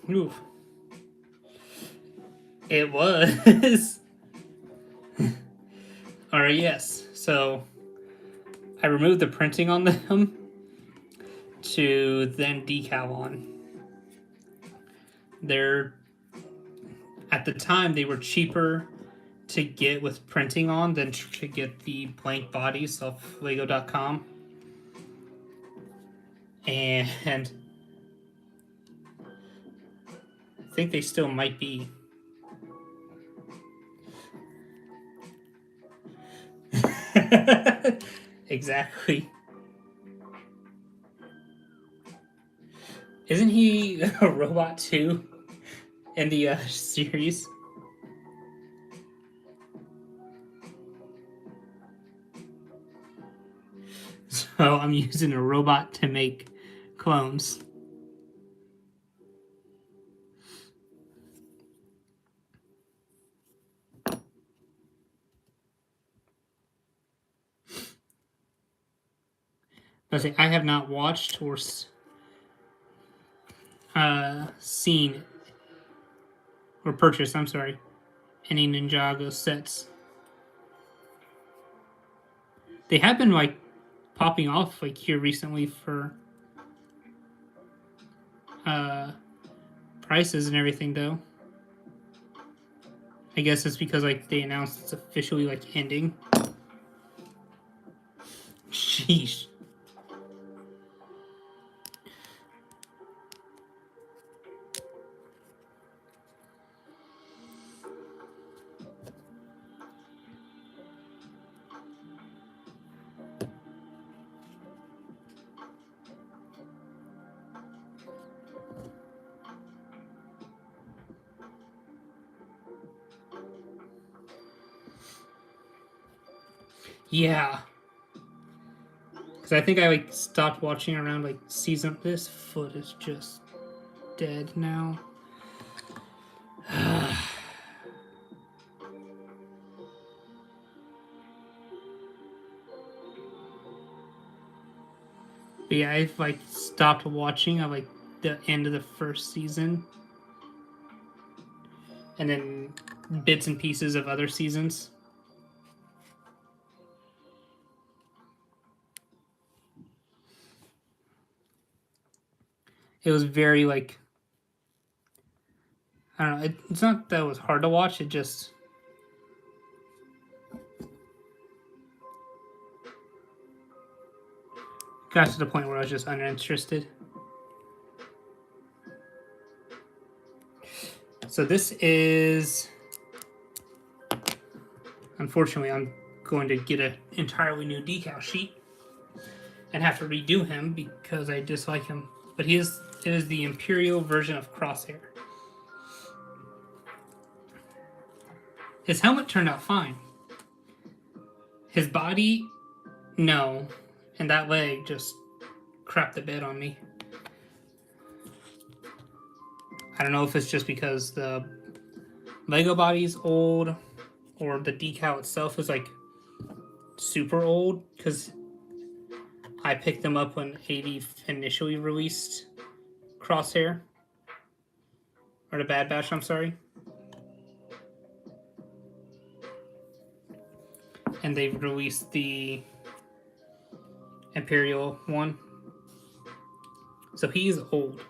Oof. It was. Alright, yes. So I removed the printing on them to then decal on. They're at the time they were cheaper to get with printing on than to get the blank bodies off Lego.com. And I think they still might be. Exactly. Isn't he a robot too in the series? So I'm using a robot to make clones. I have not watched or seen or purchased, I'm sorry, any Ninjago sets. They have been like popping off like here recently for prices and everything though. I guess it's because like they announced it's officially like ending. Sheesh. Yeah. Because I think I like stopped watching around like season. This foot is just dead now. But yeah, I've like stopped watching at like the end of the first season, and then bits and pieces of other seasons. It was very like I don't know. It's not that it was hard to watch. It just got to the point where I was just uninterested. So this is, unfortunately, I'm going to get an entirely new decal sheet. and have to redo him because I dislike him. But it is the Imperial version of Crosshair. His helmet turned out fine. His body, no. And that leg just crapped the bed on me. I don't know if it's just because the Lego body's old or the decal itself is like super old, because I picked them up when 80 initially released Crosshair. Or the Bad Batch, I'm sorry. And they've released the Imperial one. So he's old.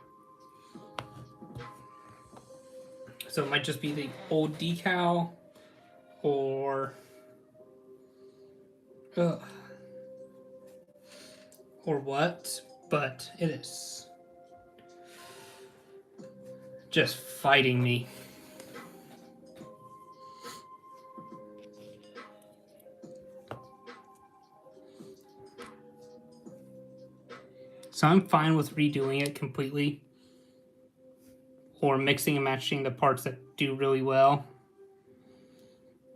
So it might just be the old decal or what, but it is just fighting me. So I'm fine with redoing it completely or mixing and matching the parts that do really well,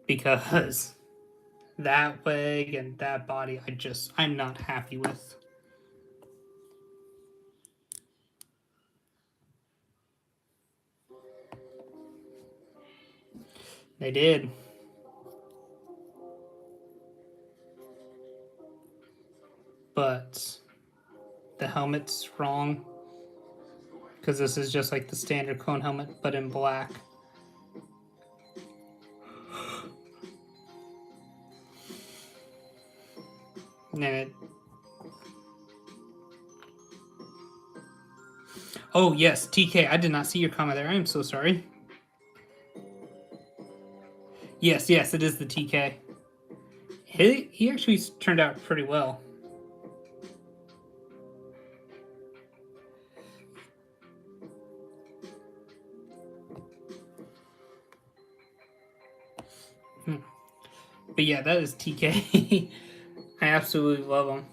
because that leg and that body I'm not happy with. They did. But the helmet's wrong, because this is just like the standard clone helmet but in black. And it... Oh yes, TK, I did not see your comment there. I am so sorry. Yes, it is the TK. He actually turned out pretty well. But yeah, that is TK. I absolutely love him.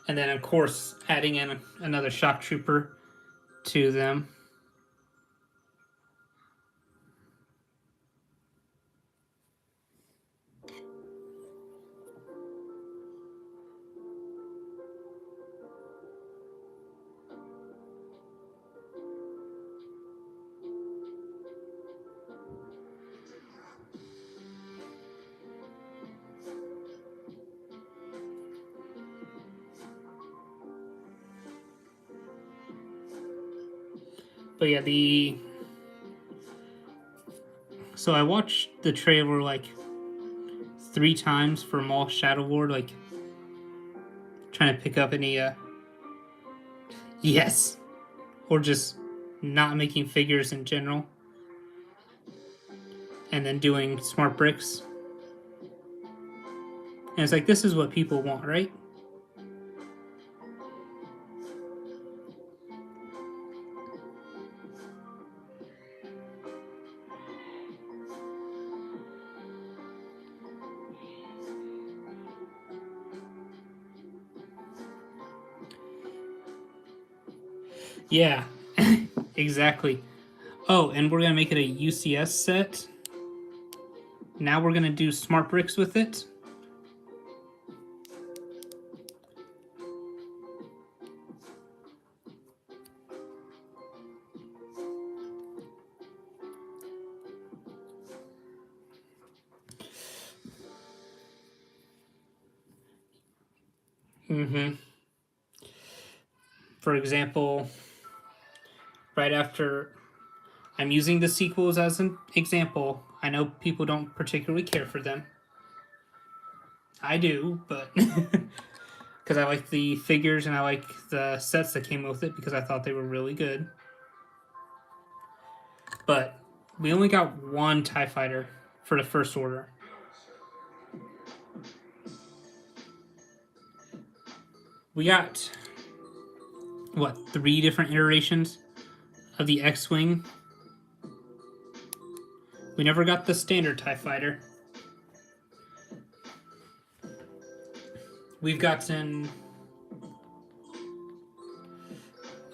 And then, of course, adding in another shock trooper to them. But yeah, so I watched the trailer like 3 times for Maul Shadow Lord, like trying to pick up any yes, or just not making figures in general, and then doing smart bricks. And it's like, this is what people want, right? Yeah, exactly. Oh, and we're going to make it a UCS set. Now we're going to do smart bricks with it. For example, right after I'm using the sequels as an example. I know people don't particularly care for them. I do, but because I like the figures and I like the sets that came with it because I thought they were really good. But we only got one TIE fighter for the First Order. We got, what, 3 different iterations of the X-Wing. We never got the standard TIE Fighter. We've gotten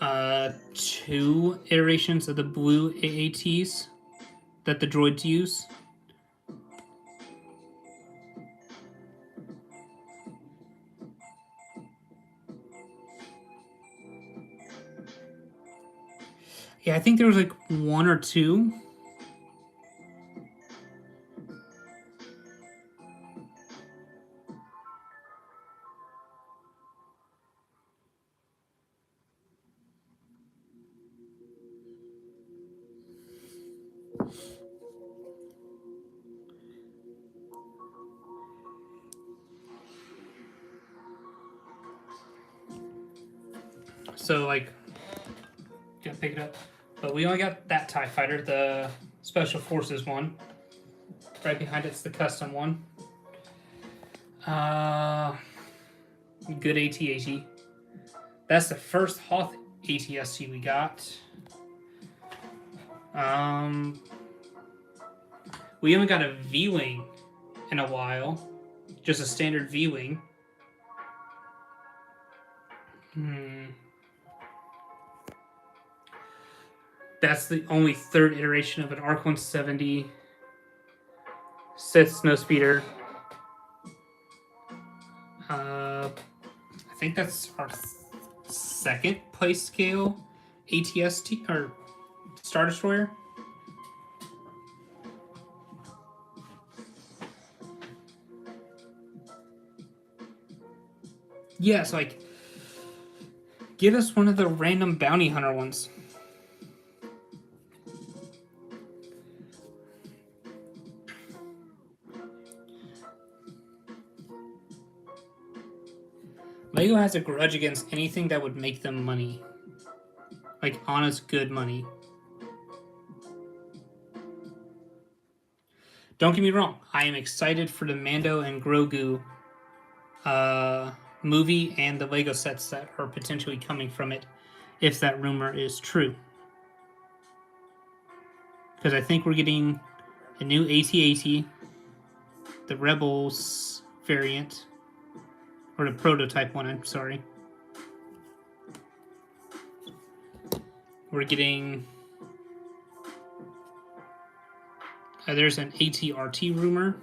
2 iterations of the blue AATs that the droids use. Yeah, I think there was like 1 or 2. So, like, gotta pick it up. But we only got that TIE Fighter, the Special Forces one. Right behind it's the custom one. Good AT-AT. That's the first Hoth ATST we got. We haven't got a V-Wing in a while. Just a standard V-Wing. That's the only 3rd iteration of an ARC 170 Sith Snowspeeder. I think that's our 2nd place scale ATST or Star Destroyer. Yeah, so like, give us one of the random bounty hunter ones. Lego has a grudge against anything that would make them money. Like, honest, good money. Don't get me wrong, I am excited for the Mando and Grogu movie and the Lego sets that are potentially coming from it, if that rumor is true. Because I think we're getting a new AT-AT, the Rebels variant, or the prototype one, I'm sorry. We're getting... there's an AT-RT rumor.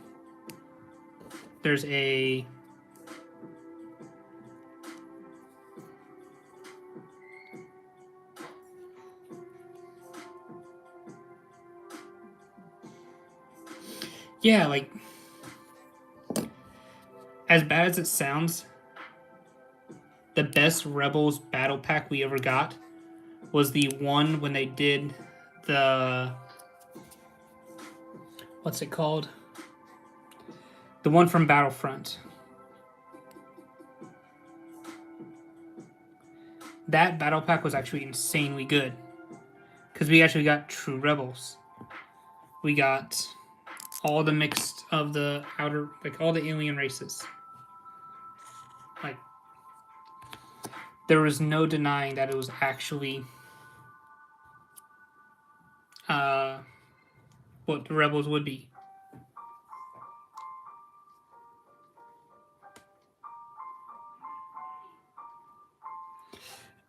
There's a... Yeah, like... As bad as it sounds, the best Rebels battle pack we ever got was the one when they did the... What's it called? The one from Battlefront. That battle pack was actually insanely good. Because we actually got true Rebels. We got all the mixed of the outer... Like, all the alien races. Like, there was no denying that it was actually... what the Rebels would be.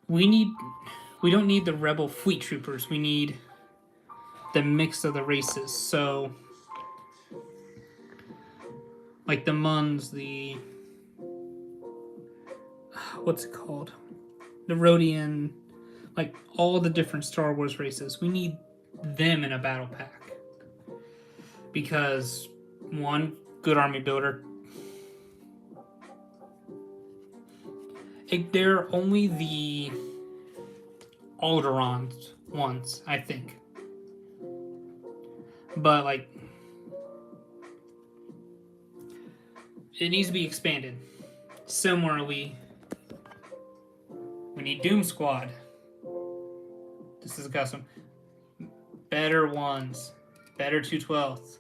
We don't need the Rebel fleet troopers. We need the mix of the races. So, like the Muns, the... What's it called? The Rhodian... Like, all the different Star Wars races. We need them in a battle pack. Because, 1, good army builder. They're only the Alderaan ones, I think. But, like, it needs to be expanded. Similarly, we need Doom Squad. This is a custom. Better ones. Better 212th.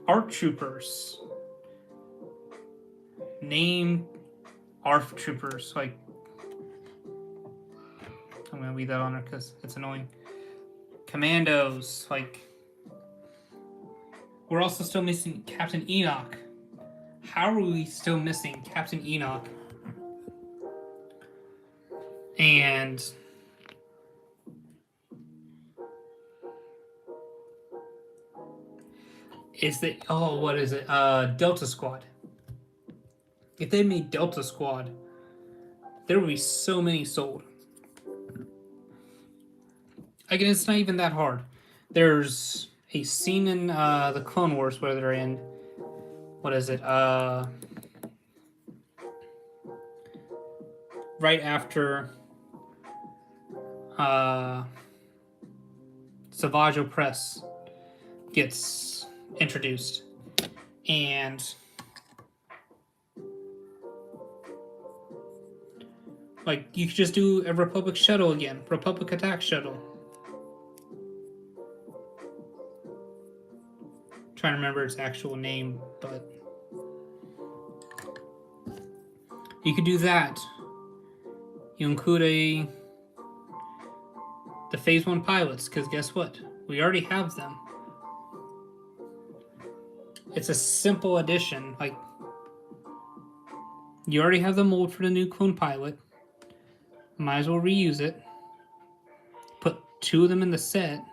ARC Troopers. Name ARF troopers. Like, I'm gonna leave that on there because it's annoying. Commandos. Like, we're also still missing Captain Enoch. How are we still missing Captain Enoch? And is the what is it? Delta Squad. If they made Delta Squad, there would be so many sold. Again, it's not even that hard. There's a scene in the Clone Wars where they're in, what is it? Right after Savage Opress gets introduced, and like you could just do a Republic shuttle again, Republic attack shuttle. Trying to remember its actual name, but you could do that. You include the Phase 1 pilots, because guess what? We already have them. It's a simple addition. Like, you already have the mold for the new clone pilot. Might as well reuse it. Put 2 of them in the set.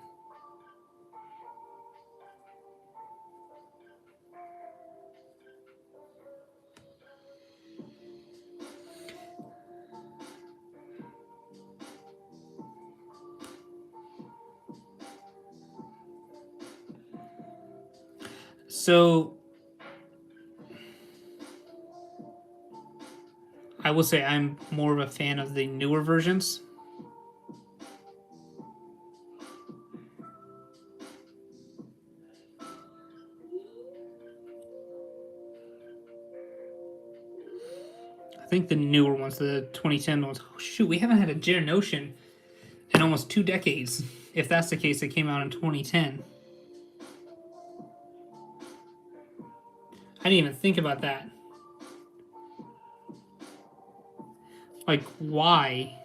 So, I will say I'm more of a fan of the newer versions. I think the newer ones, the 2010 ones. Oh, shoot, we haven't had a Geonosian in almost 2 decades. If that's the case, it came out in 2010. I didn't even think about that. Like, why?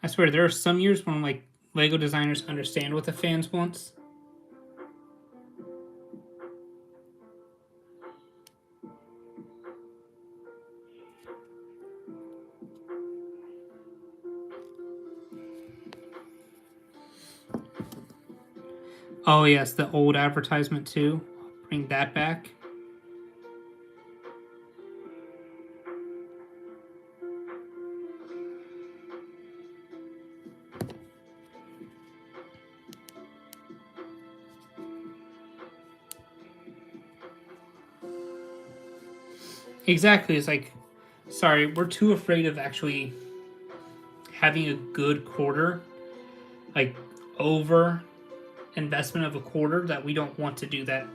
I swear, there are some years when like Lego designers understand what the fans want. Oh yes, the old advertisement too. Bring that back. Exactly. It's like, sorry, we're too afraid of actually having a good quarter, like over investment of a quarter, that we don't want to do that.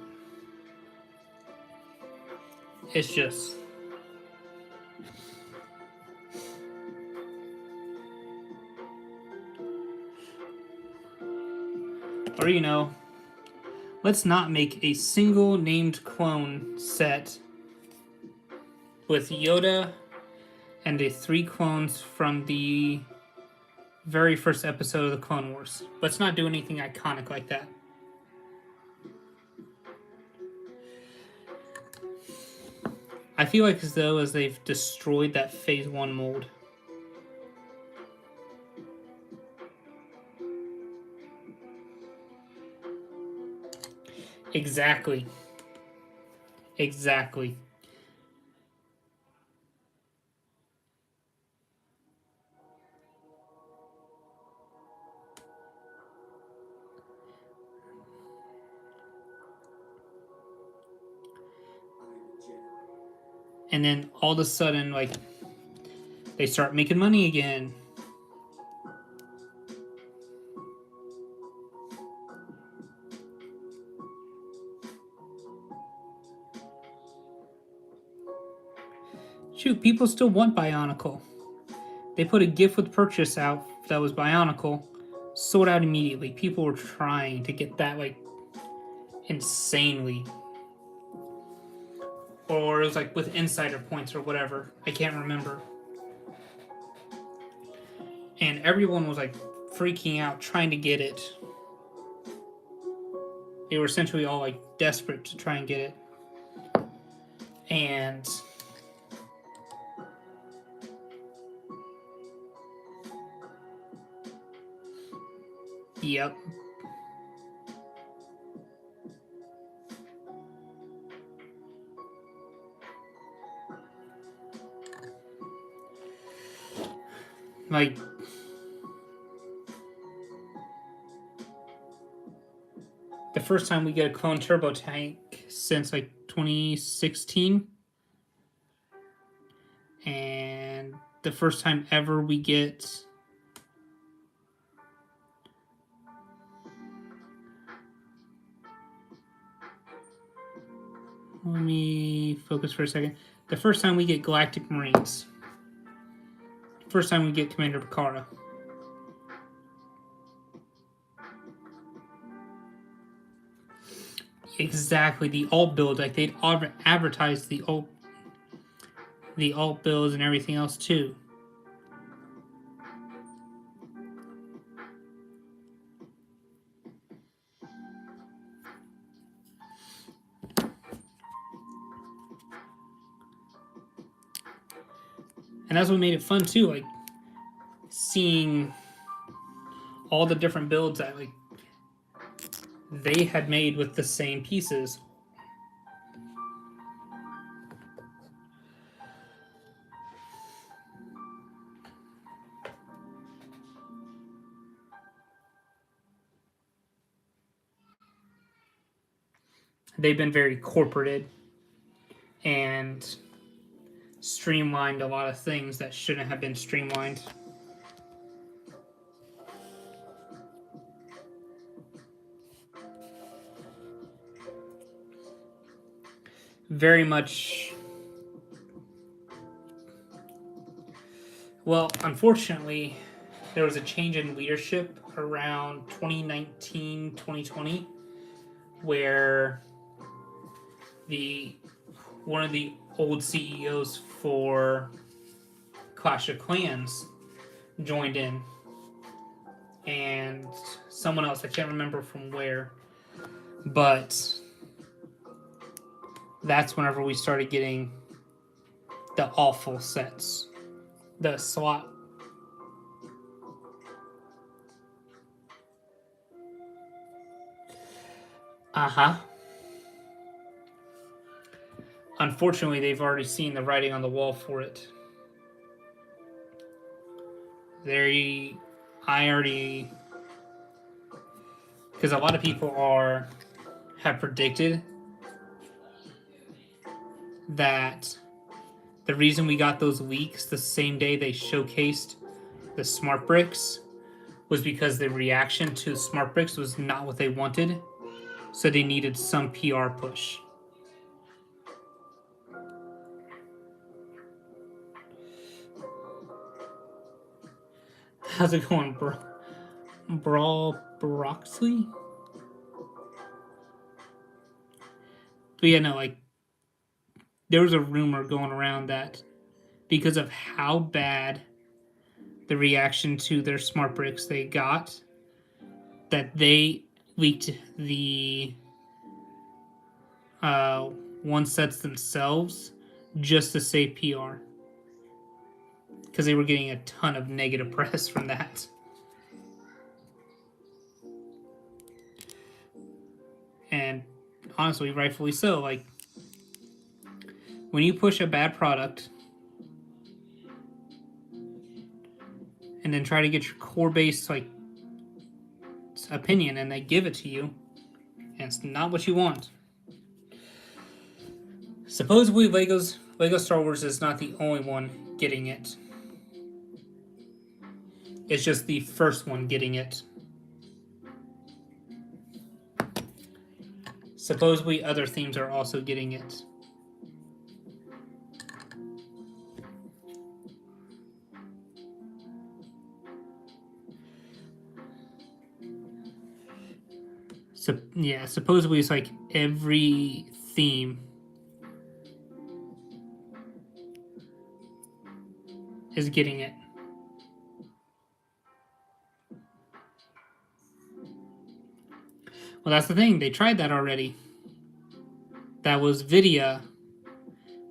It's just. Or, you know, let's not make a single named clone set with Yoda and the 3 clones from the very first episode of the Clone Wars. Let's not do anything iconic like that. I feel like as though as they've destroyed that Phase 1 mold. Exactly. Exactly. And then all of a sudden, like, they start making money again. shoot, people still want Bionicle. They put a gift with purchase out that was Bionicle, sold out immediately. People were trying to get that like insanely. Or it was like with insider points or whatever. I can't remember. And everyone was like freaking out trying to get it. They were essentially all like desperate to try and get it. And yep. Like the first time we get a clone turbo tank since like 2016. And the first time ever we get let me focus for a second. The first time we get Galactic Marines. First time we get Commander Bakara. Exactly, the alt build. Like they'd advertised the alt builds and everything else too. And that's what made it fun too, like seeing all the different builds that like they had made with the same pieces. They've been very corporated and streamlined a lot of things that shouldn't have been streamlined. Very much. Well, unfortunately, there was a change in leadership around 2019, 2020, where one of the old CEOs for Clash of Clans joined in, and someone else, I can't remember from where, but that's whenever we started getting the awful sets. The slot. Uh-huh. Unfortunately, they've already seen the writing on the wall for it. Because a lot of people have predicted that the reason we got those leaks the same day they showcased the smart bricks was because the reaction to smart bricks was not what they wanted, so they needed some PR push. How's it going, Brawl Broxley? But yeah, no, like, there was a rumor going around that because of how bad the reaction to their smart bricks they got, that they leaked the one sets themselves just to save PR. Because they were getting a ton of negative press from that. And honestly, rightfully so. Like, when you push a bad product and then try to get your core base like opinion, and they give it to you, and it's not what you want. Supposedly, Lego Star Wars is not the only one getting it. It's just the first one getting it. Supposedly, other themes are also getting it. So yeah, supposedly it's like every theme is getting it. Well, that's the thing. They tried that already. That was Vidya,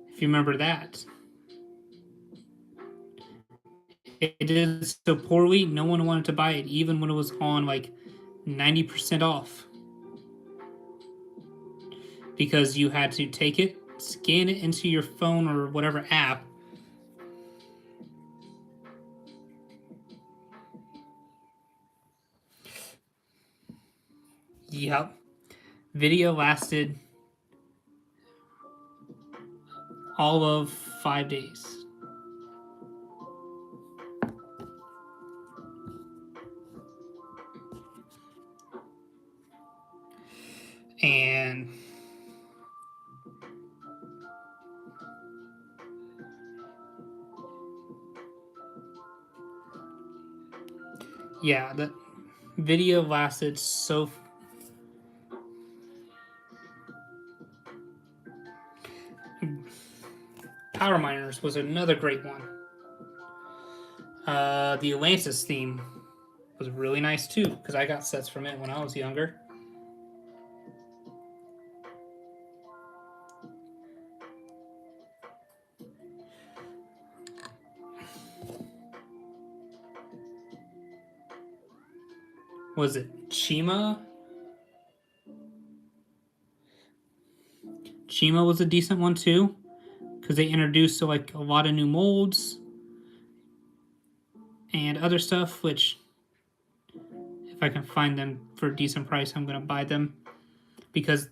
if you remember that. It did so poorly, no one wanted to buy it, even when it was on like 90% off. Because you had to take it, scan it into your phone or whatever app. Yep. Video lasted all of 5 days. And yeah, the video lasted so. Power Miners was another great one. The Atlantis theme was really nice too, because I got sets from it when I was younger. Was it Chima? Chima was a decent one too, because they introduced like a lot of new molds and other stuff, which if I can find them for a decent price, I'm gonna buy them because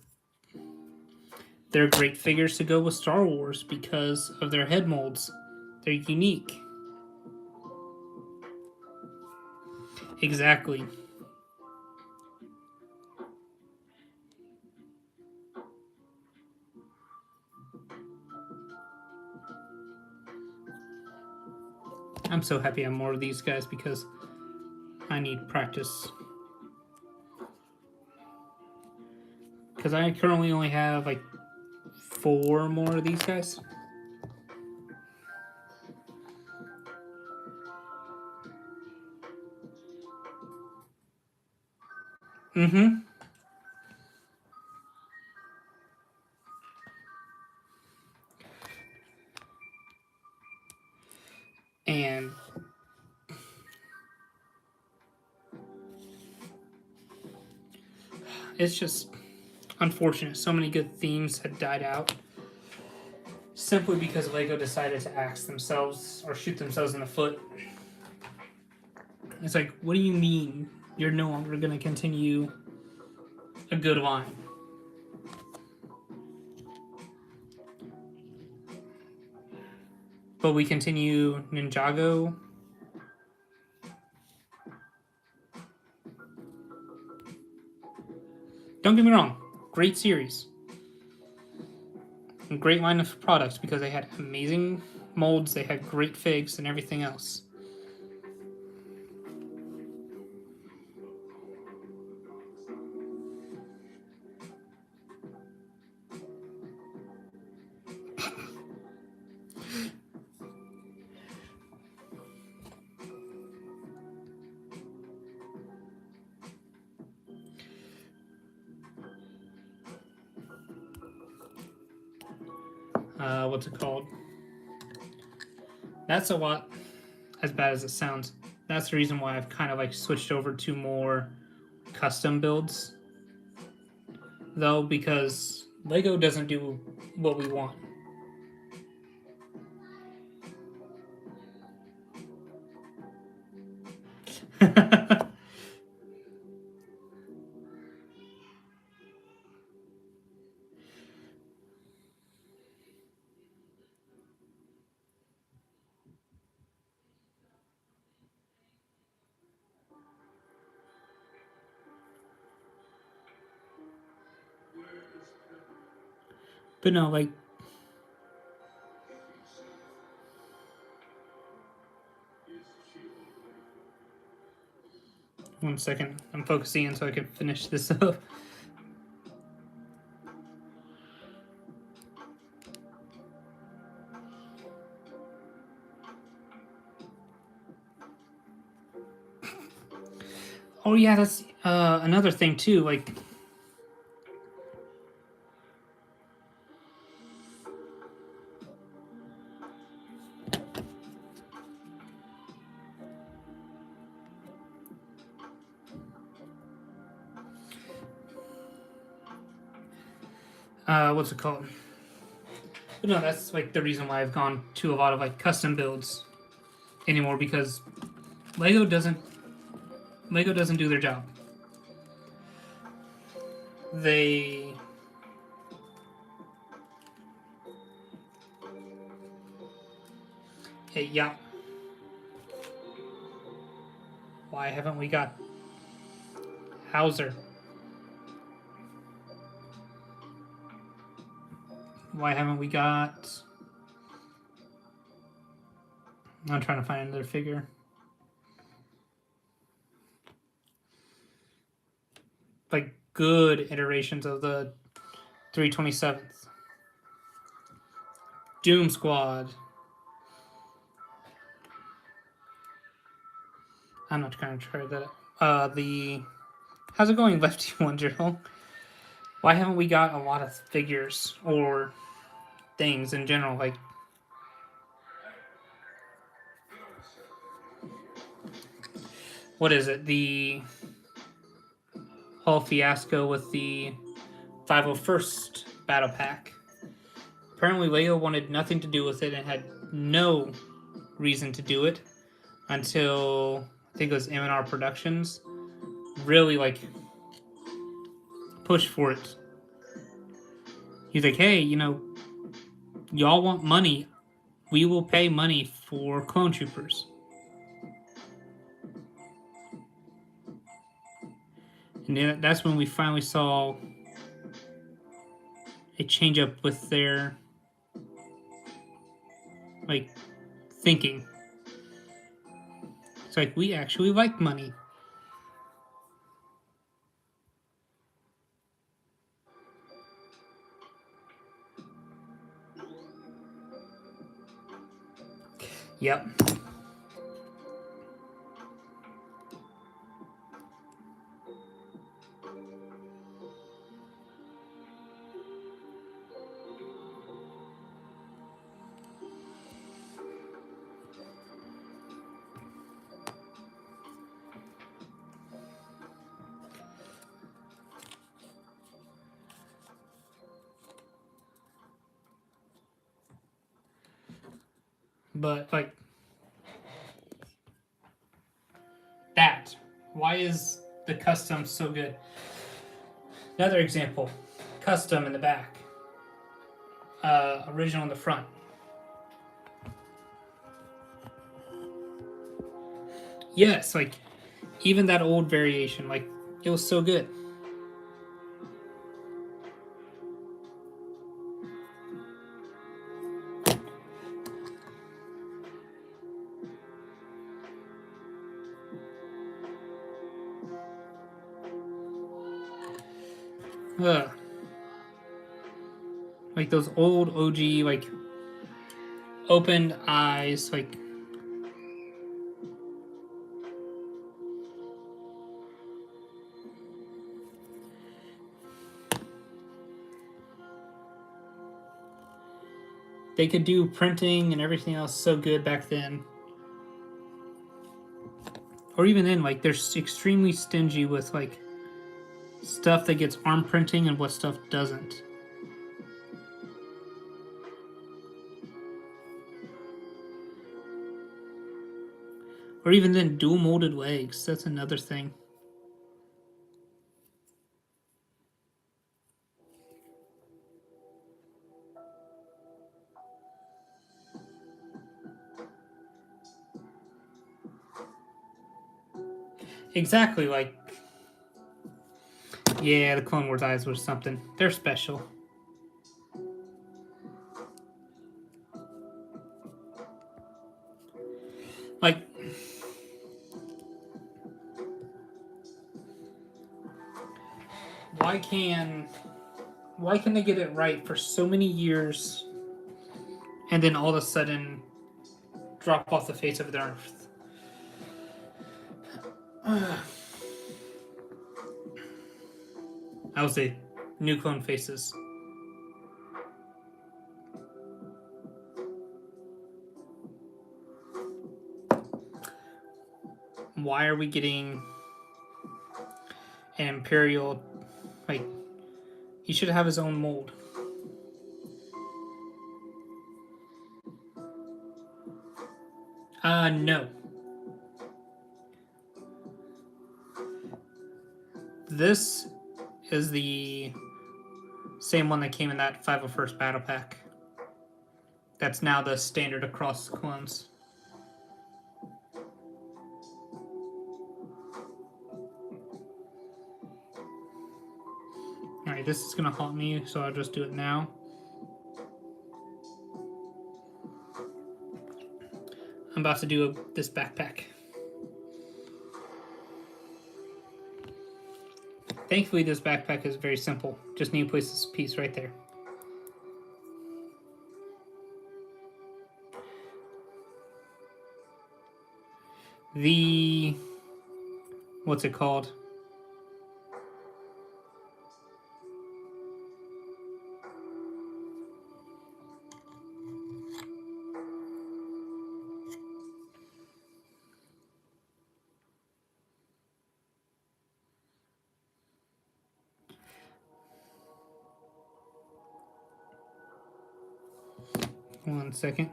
they're great figures to go with Star Wars because of their head molds. They're unique. Exactly. I'm so happy I have more of these guys because I need practice. Because I currently only have like 4 more of these guys. Mm-hmm. And it's just unfortunate. So many good themes had died out simply because Lego decided to axe themselves or shoot themselves in the foot. It's like, what do you mean you're no longer going to continue a good line? But we continue Ninjago. Don't get me wrong, great series. And great line of products because they had amazing molds, they had great figs and everything else. What's it called? That's a lot, as bad as it sounds. That's the reason why I've kind of like switched over to more custom builds, though, because Lego doesn't do what we want. But no, like, one second. I'm focusing in so I can finish this up. Oh yeah, that's another thing too. Like, what's it called? But no, that's like the reason why I've gone to a lot of like custom builds anymore, because Lego doesn't do their job. They Hey, yeah. Why haven't we got Hauser? Why haven't we got... I'm trying to find another figure. Like, good iterations of the 327th. Doom Squad. I'm not going to try that. How's it going, Lefty Wonderful? Why haven't we got a lot of figures or things in general? Like, what is it? The whole fiasco with the 501st Battle Pack. Apparently, Lego wanted nothing to do with it and had no reason to do it until I think it was M&R Productions really like pushed for it. He's like, hey, y'all want money, we will pay money for clone troopers. And then that's when we finally saw a change up with their like thinking. It's like, we actually like money. Yep. But like that. Why is the custom so good? Another example. Custom in the back. Original in the front. Yes, like even that old variation, like it was so good. Ugh. Like those old OG, like opened eyes, like they could do printing and everything else so good back then. Or even then, like they're extremely stingy with like stuff that gets arm printing and what stuff doesn't. Or even then, dual molded legs. That's another thing. Exactly, like... Yeah, the Clone Wars eyes were something. They're special. Like... Why can they get it right for so many years and then all of a sudden drop off the face of the earth? I would say new clone faces. Why are we getting an Imperial? Like, he should have his own mold. No. This is the same one that came in that 501st Battle Pack. That's now the standard across clones. Alright, this is gonna haunt me, so I'll just do it now. I'm about to do this backpack. Thankfully, this backpack is very simple. Just need to place this piece right there. The... what's it called? One second.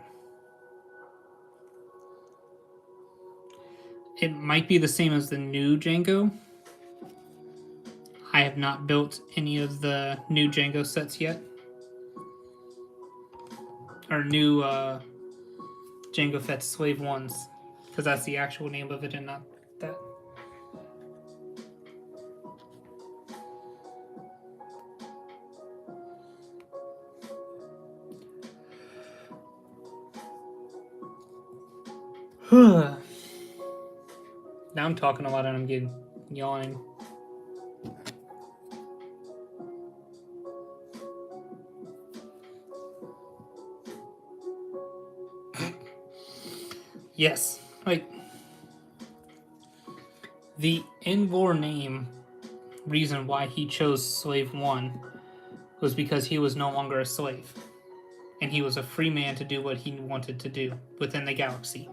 It might be the same as the new Django. I have not built any of the new Django sets yet. Or new Django Fett Slave 1s. Because that's the actual name of it and not that. Now I'm talking a lot and I'm getting yawning. Yes, like the in-war name reason why he chose Slave 1 was because he was no longer a slave. And he was a free man to do what he wanted to do within the galaxy.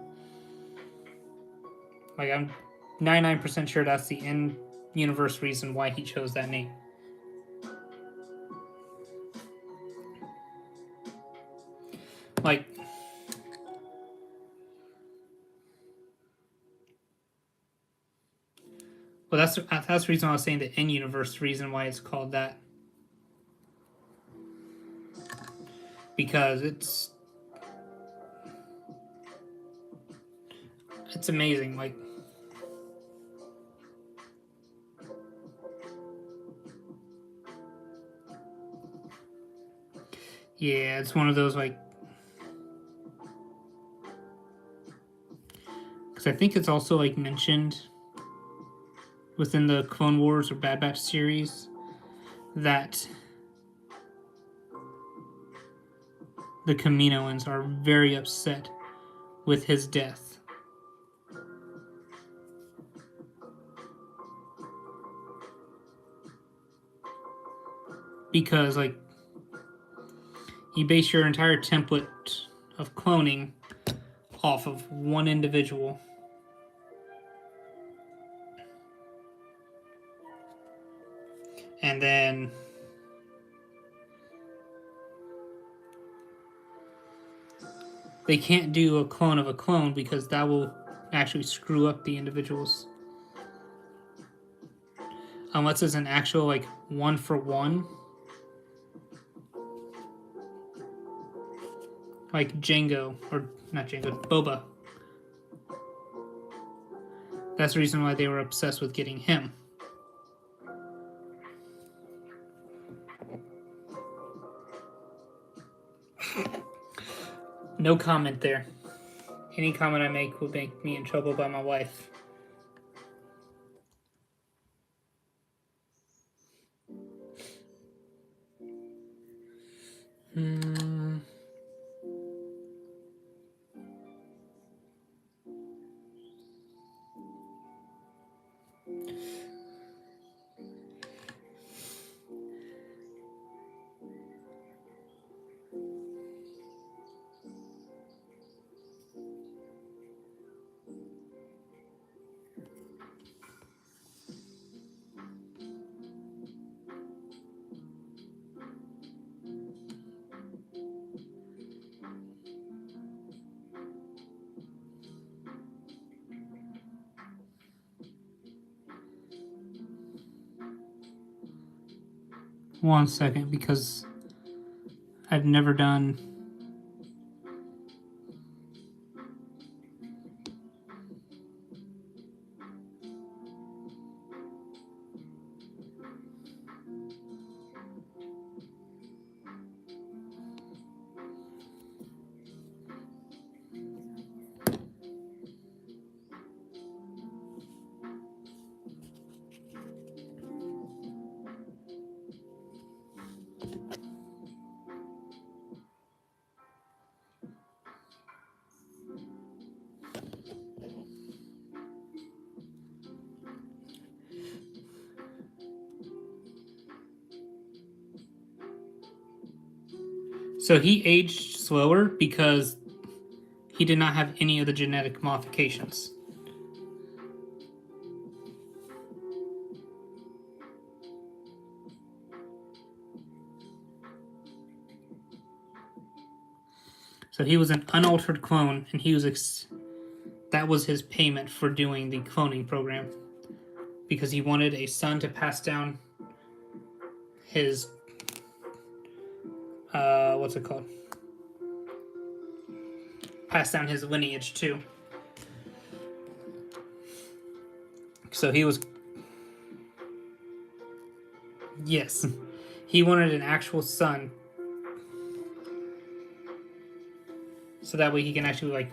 Like, I'm 99% sure that's the in-universe reason why he chose that name. Like, well, that's the reason I was saying the in-universe reason why it's called that. Because it's amazing. Like, yeah, it's one of those, like, because I think it's also like mentioned within the Clone Wars or Bad Batch series that the Kaminoans are very upset with his death. Because, like, you base your entire template of cloning off of one individual. And then they can't do a clone of a clone because that will actually screw up the individuals. Unless it's an actual, like, one for one. Like Django, or not Django, Boba. That's the reason why they were obsessed with getting him. No comment there. Any comment I make will make me in trouble by my wife. 1 second, because I've never done. So he aged slower because he did not have any of the genetic modifications. So he was an unaltered clone, and he was that was his payment for doing the cloning program, because he wanted a son to pass down his what's it called? Pass down his lineage too. So he was, yes, he wanted an actual son, so that way he can actually like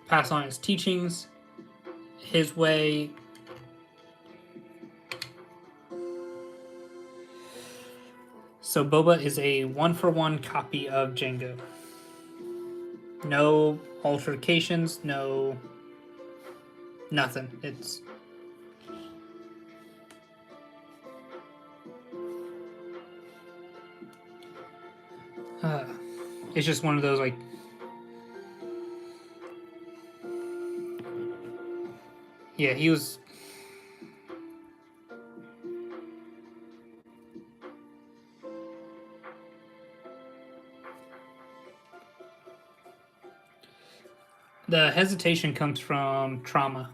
pass on his teachings his way. So Boba is a 1-for-1 copy of Jango. No altercations, no nothing. It's just one of those like, yeah, he was. The hesitation comes from trauma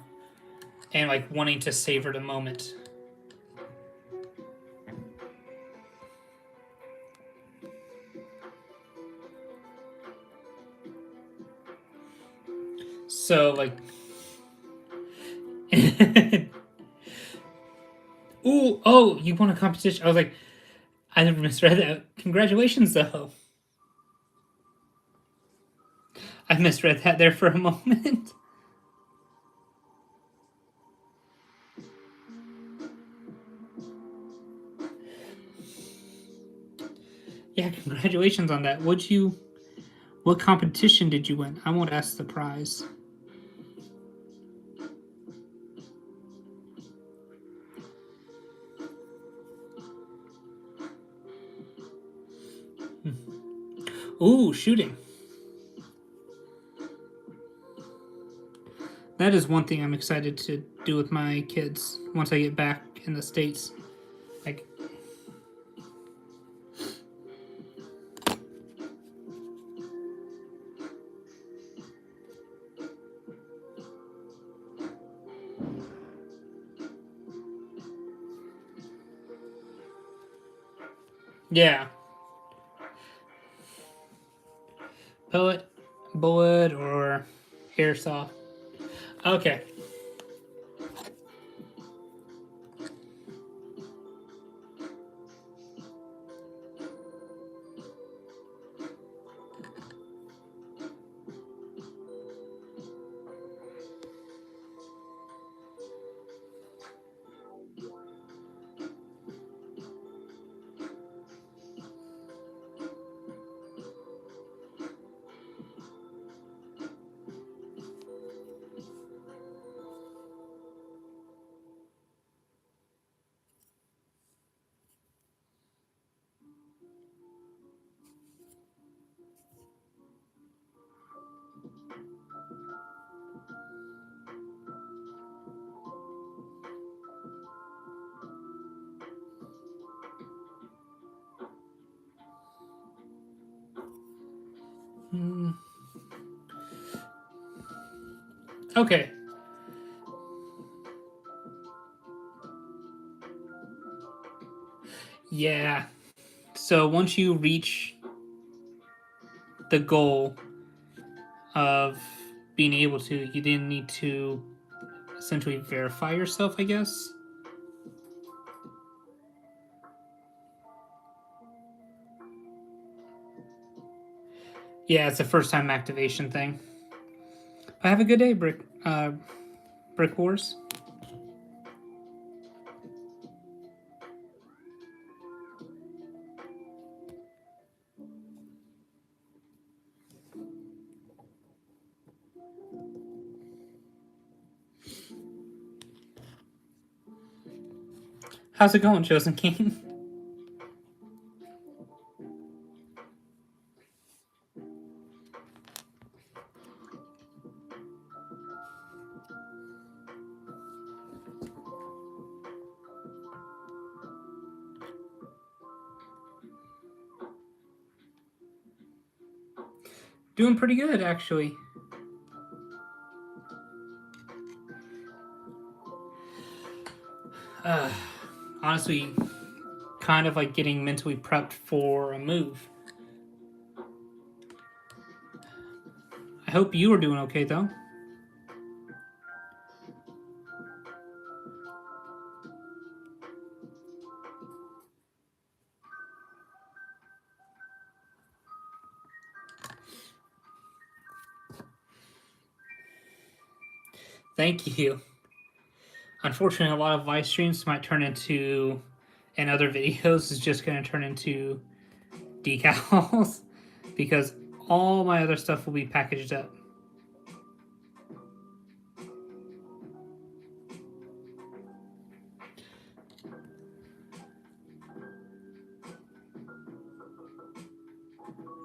and like wanting to savor the moment. So like, ooh, oh, you won a competition. I was like, I never misread that. Congratulations, though. I misread that there for a moment. Yeah, congratulations on that. What competition did you win? I won't ask the prize. Ooh, shooting. That is one thing I'm excited to do with my kids once I get back in the States. Like, yeah. Pellet, bullet, or airsoft. Okay. Okay. Yeah. So once you reach the goal of being able to, you then need to essentially verify yourself, I guess. Yeah, it's a first time activation thing. Have a good day, Brick Wars. How's it going, Chosen King? Doing pretty good, actually. Honestly, kind of like getting mentally prepped for a move. I hope you are doing okay, though. Thank you. Unfortunately, a lot of live streams might turn into, and other videos is just going to turn into decals because all my other stuff will be packaged up.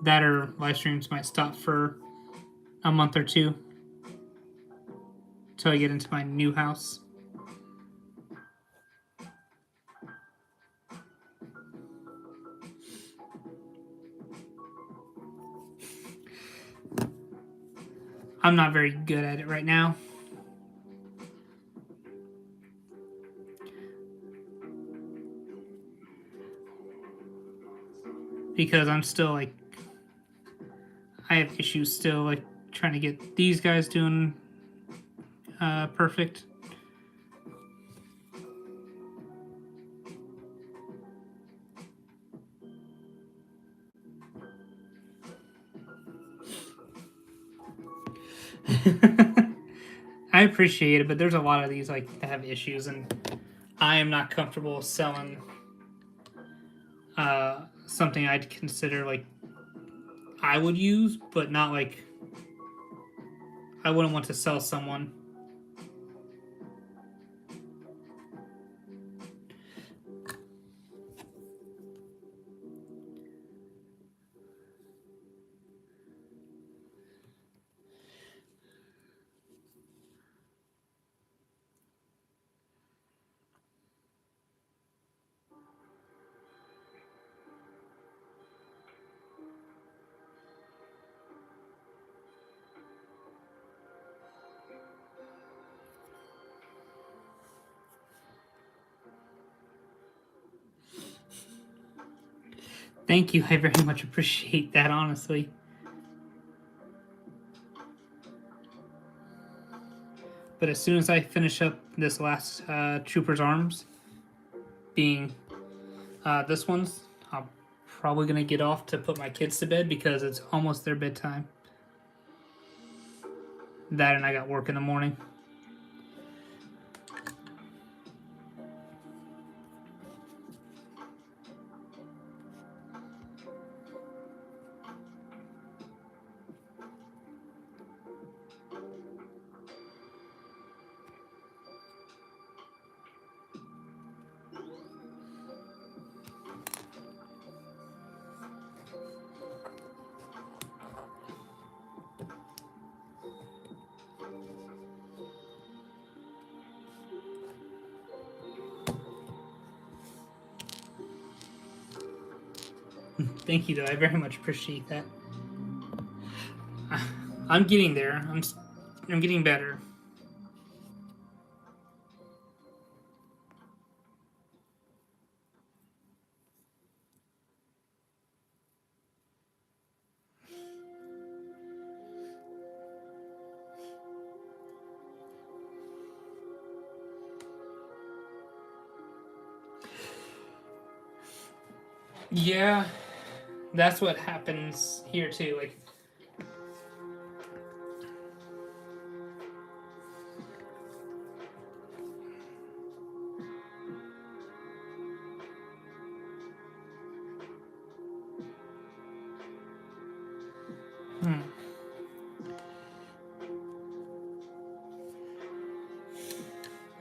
That or live streams might stop for a month or two until I get into my new house. I'm not very good at it right now. Because I'm still like, I have issues still like trying to get these guys doing perfect. I appreciate it, but there's a lot of these like that have issues, and I am not comfortable selling something I'd consider like I would use, but not like I wouldn't want to sell someone. Thank you. I very much appreciate that, honestly. But as soon as I finish up this last Trooper's Arms, being this one's, I'm probably going to get off to put my kids to bed because it's almost their bedtime. That and I got work in the morning. Thank you, though. I very much appreciate that. I'm getting there. I'm getting better. Yeah, that's what happens here too. Like,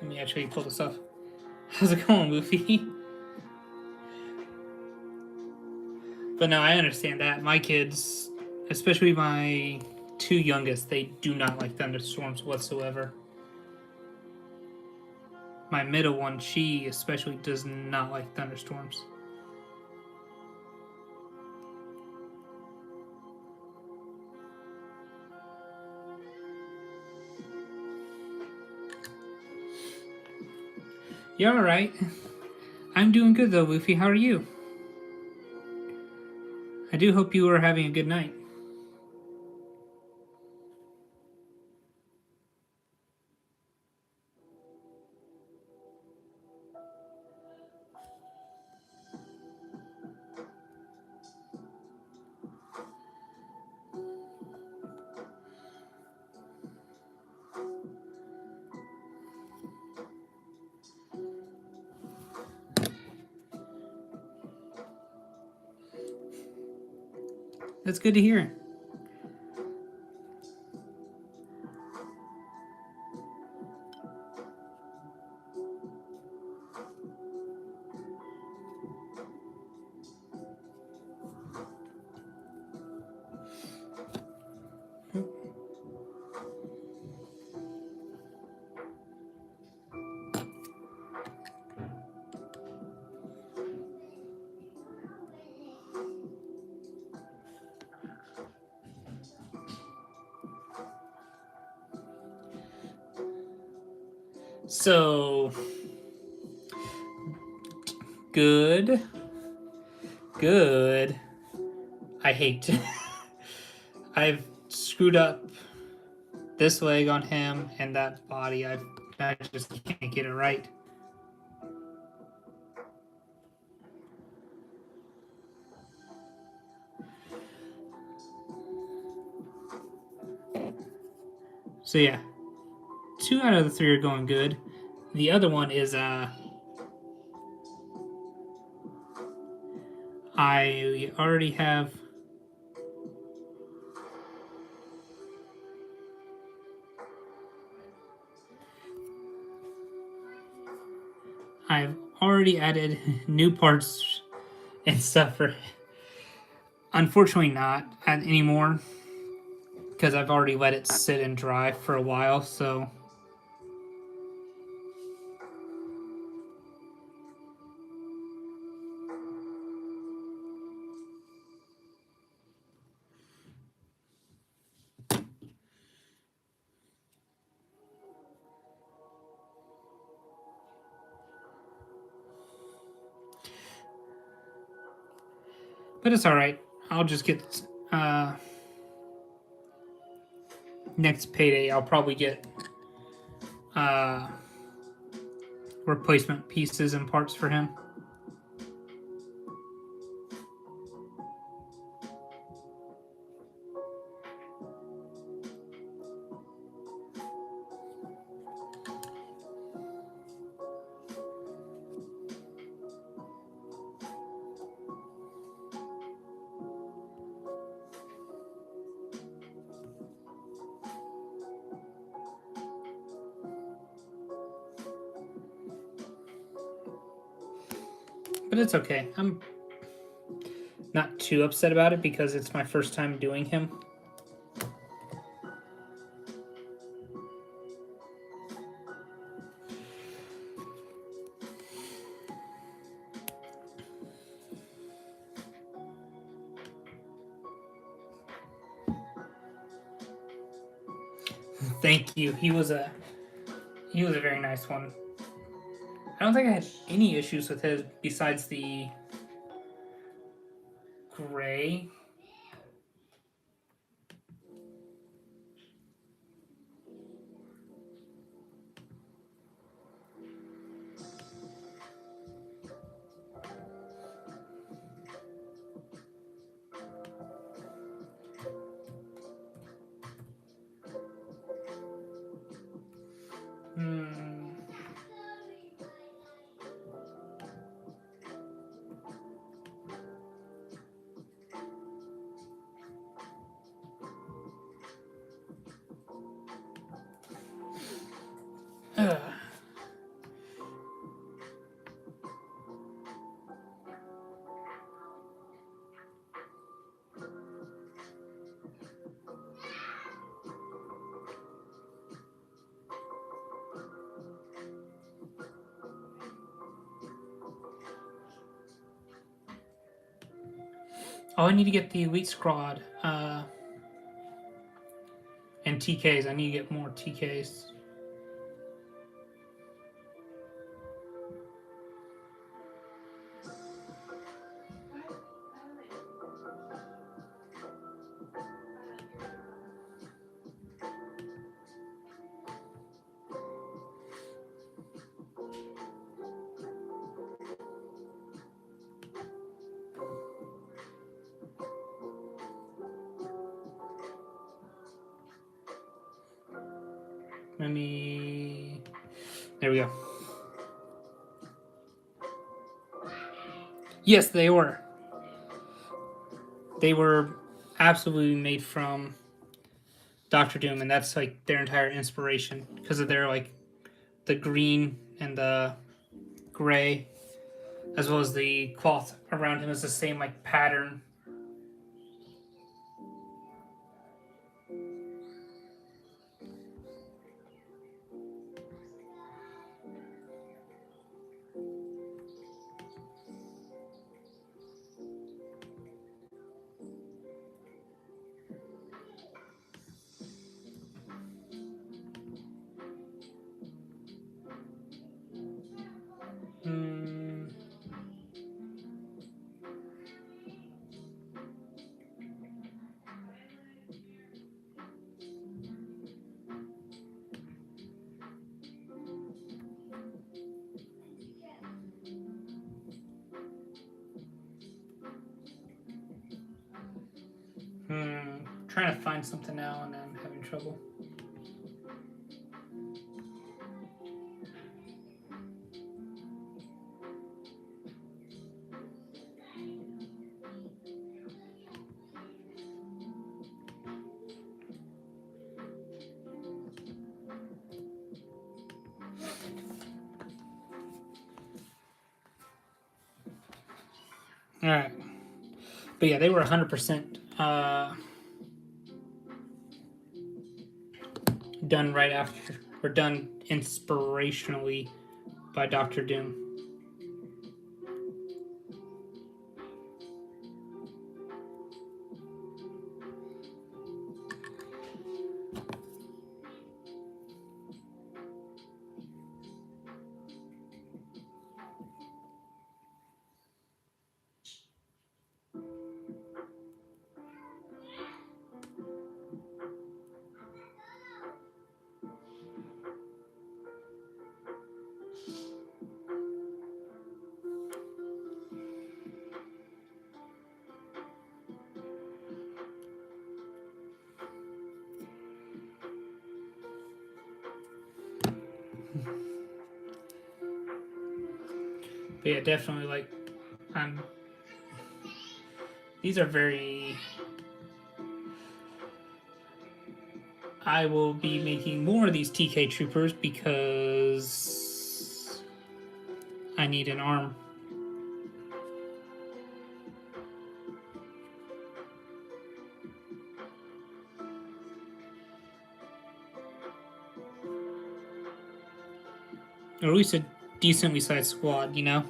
let me actually pull this off. How's it going, Luffy? But no, I understand that. My kids, especially my two youngest, they do not like thunderstorms whatsoever. My middle one, she especially does not like thunderstorms. You're alright. I'm doing good though, Luffy. How are you? I do hope you are having a good night. That's good to hear. So, good. Good. I hate. I've screwed up this leg on him and that body. I just can't get it right. So yeah, 2 out of the 3 are going good. The other one is I already have I've already added new parts and stuff for. Unfortunately, not anymore because I've already let it sit and dry for a while. So, but it's all right. I'll just get next payday. I'll probably get replacement pieces and parts for him. But it's okay. I'm not too upset about it because it's my first time doing him. Thank you. He was a very nice one. I don't think I had any issues with his besides the gray. Oh, I need to get the elite squad. And TKs. I need to get more TKs. Let me. There we go. Yes, they were. They were absolutely made from Doctor Doom, and that's like their entire inspiration because of their like the green and the gray, as well as the cloth around him is the same like pattern. Hmm. Trying to find something now and I'm having trouble. All right, but yeah, they were 100% done right after, or done inspirationally by Doctor Doom. But yeah, definitely like these are very. I will be making more of these TK troopers because I need an arm. Or at least a decently sized squad, you know?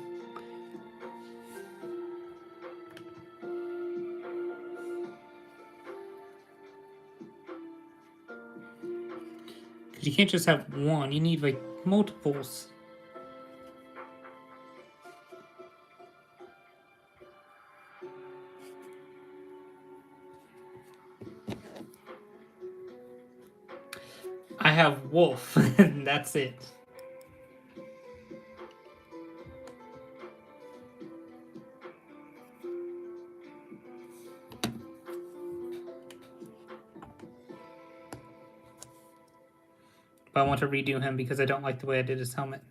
Because you can't just have one, you need like multiples. I have Wolf, and that's it. But I want to redo him because I don't like the way I did his helmet.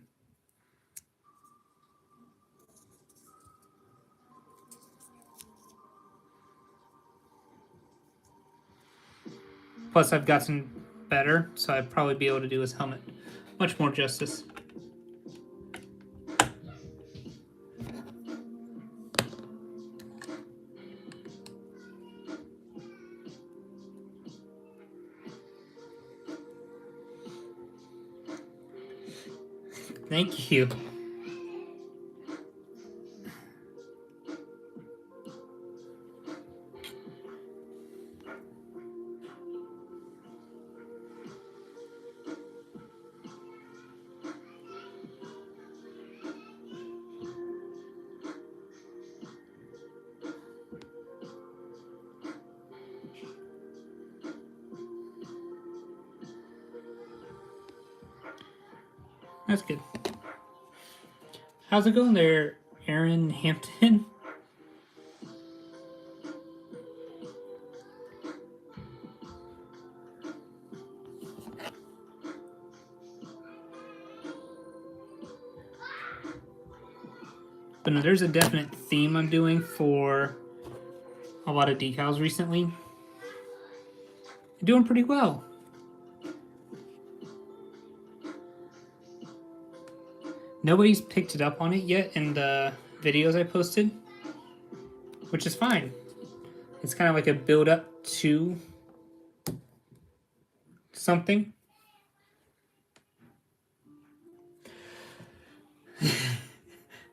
Plus, I've gotten better, so I'd probably be able to do his helmet much more justice. Thank you. That's good. How's it going there, Aaron Hampton? But no, there's a definite theme I'm doing for a lot of decals recently. I'm doing pretty well. Nobody's picked it up on it yet in the videos I posted, which is fine. It's kind of like a build up to something.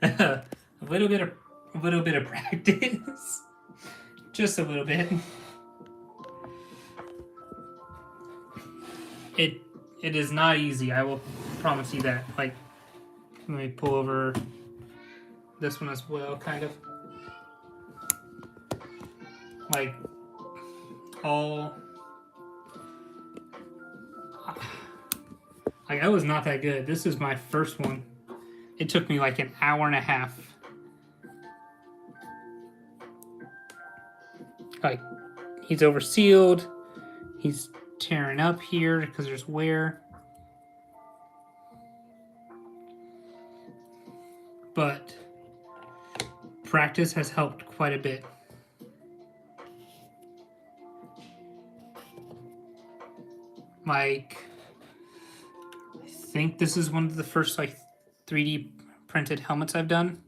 a little bit of practice. Just a little bit. It is not easy, I will promise you that. Like, let me pull over this one as well, kind of. Like, all... Like, I was not that good. This is my first one. It took me like an hour and a half. Like, he's oversealed. He's tearing up here because there's wear. But practice has helped quite a bit. Like, I think this is one of the first like 3D printed helmets I've done.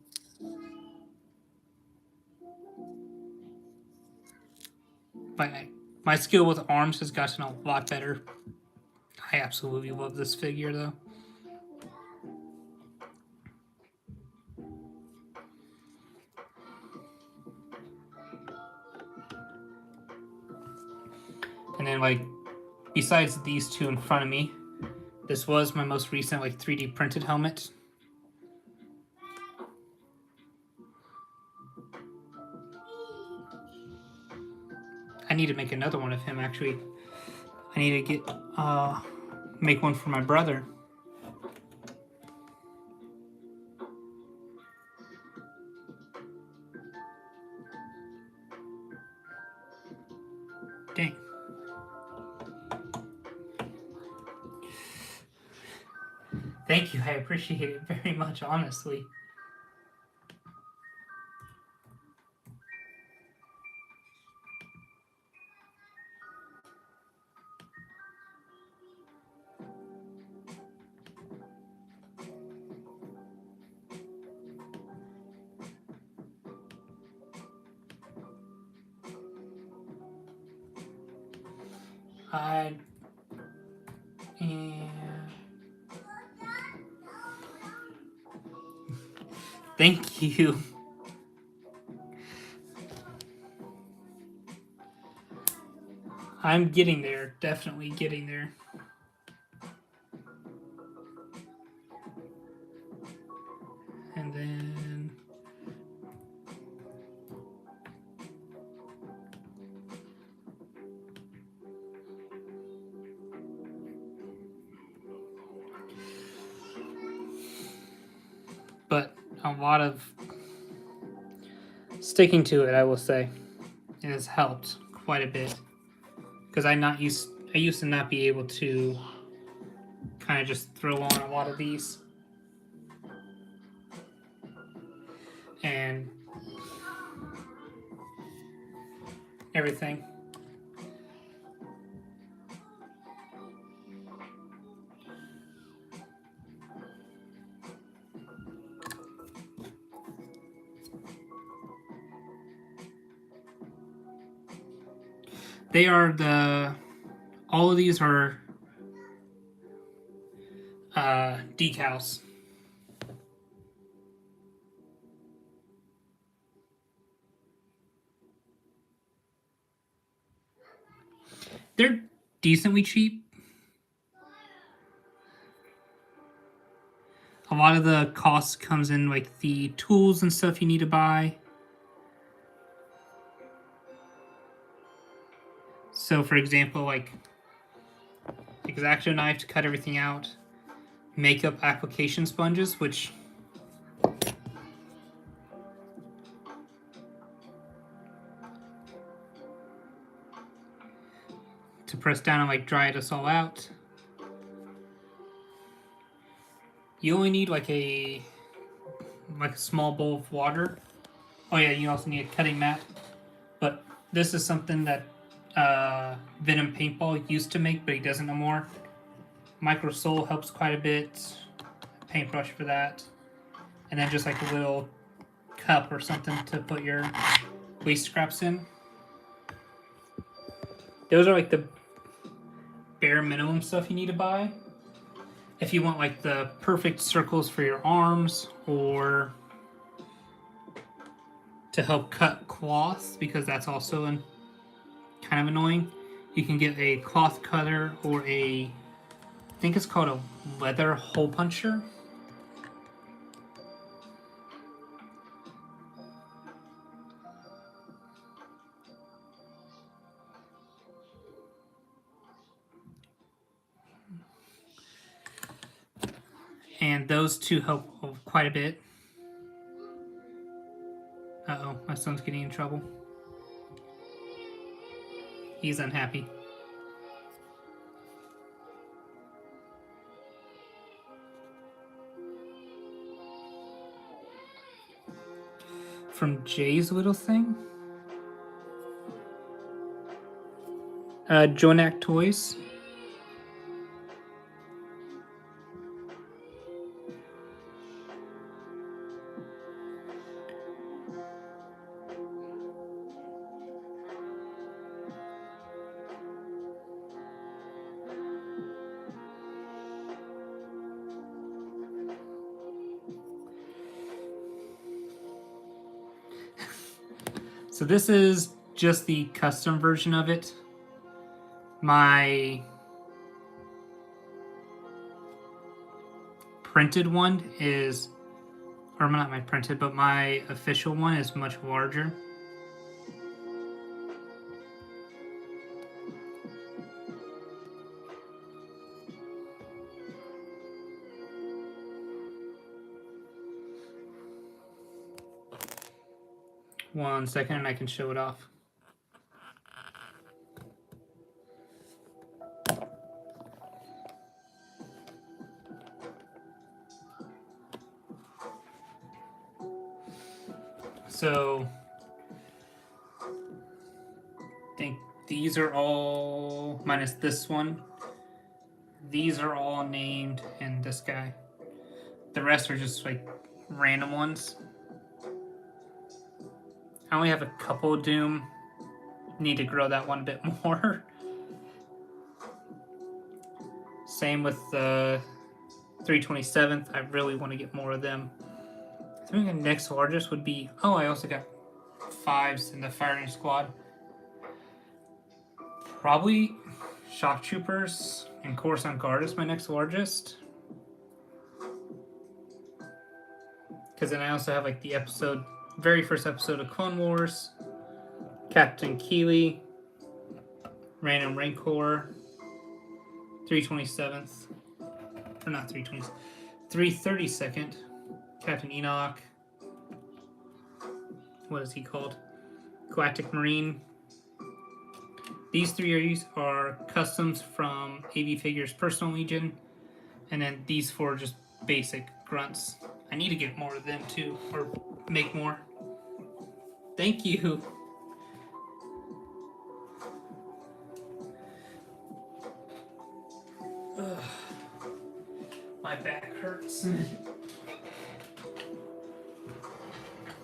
My skill with arms has gotten a lot better. I absolutely love this figure though. And then like, besides these two in front of me, this was my most recent like 3D printed helmet. I need to make another one of him actually. I need to get make one for my brother. Dang. Thank you, I appreciate it very much, honestly. Thank you. I'm getting there, definitely getting there. And then but a lot of sticking to it, I will say, it has helped quite a bit. Because I used to not be able to kind of just throw on a lot of these. And everything. They are all of these are decals. They're decently cheap. A lot of the cost comes in like the tools and stuff you need to buy. So for example, like X-Acto knife to cut everything out, makeup application sponges, which to press down and like dry this all out. You only need like a small bowl of water. Oh yeah, you also need a cutting mat. But this is something that Venom Paintball used to make, but he doesn't no more. Micro Soul helps quite a bit. Paintbrush for that. And then just like a little cup or something to put your waste scraps in. Those are like the bare minimum stuff you need to buy. If you want like the perfect circles for your arms, or to help cut cloth, because that's also kind of annoying, you can get a cloth cutter or I think it's called a leather hole puncher. And those two help quite a bit. Uh-oh, my son's getting in trouble. He's unhappy. From Jay's little thing? Jonak Toys. So this is just the custom version of it. My printed one is, or not my printed, but my official one is much larger. One second and I can show it off. So I think these are all, minus this one, these are all named, and this guy. The rest are just like random ones. I only have a couple Doom. Need to grow that one a bit more. Same with the 327th. I really want to get more of them. I think the next largest would be... Oh, I also got 5s in the firing squad. Probably Shock Troopers and Coruscant Guard is my next largest. Because then I also have like the very first episode of Clone Wars, Captain Keeley, Random Rancor, 327th, or not 320th, 332nd, Captain Enoch, what is he called? Galactic Marine. These 3 are customs from AV Figures Personal Legion, and then these 4 are just basic grunts. I need to get more of them too, or make more. Thank you. Ugh. My back hurts.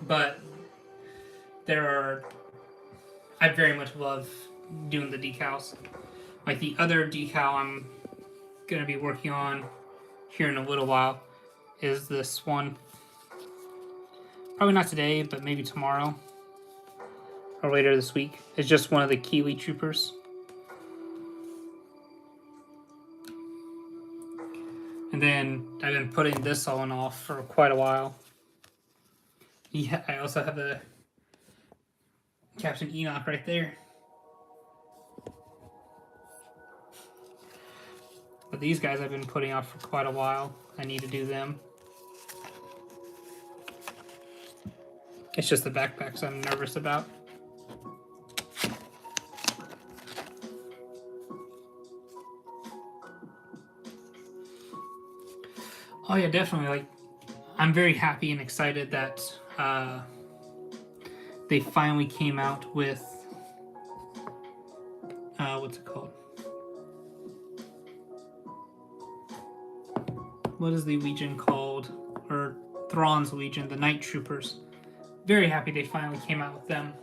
But I very much love doing the decals. Like the other decal I'm gonna be working on here in a little while is this one. Probably not today, but maybe tomorrow or later this week. It's just one of the Kiwi troopers. And then I've been putting this on off for quite a while. Yeah, I also have a Captain Enoch right there. But these guys I've been putting off for quite a while. I need to do them. It's just the backpacks I'm nervous about. Oh yeah, definitely. Like, I'm very happy and excited that they finally came out with what's it called? What is the Legion called? Or Thrawn's Legion, the Night Troopers. Very happy they finally came out with them.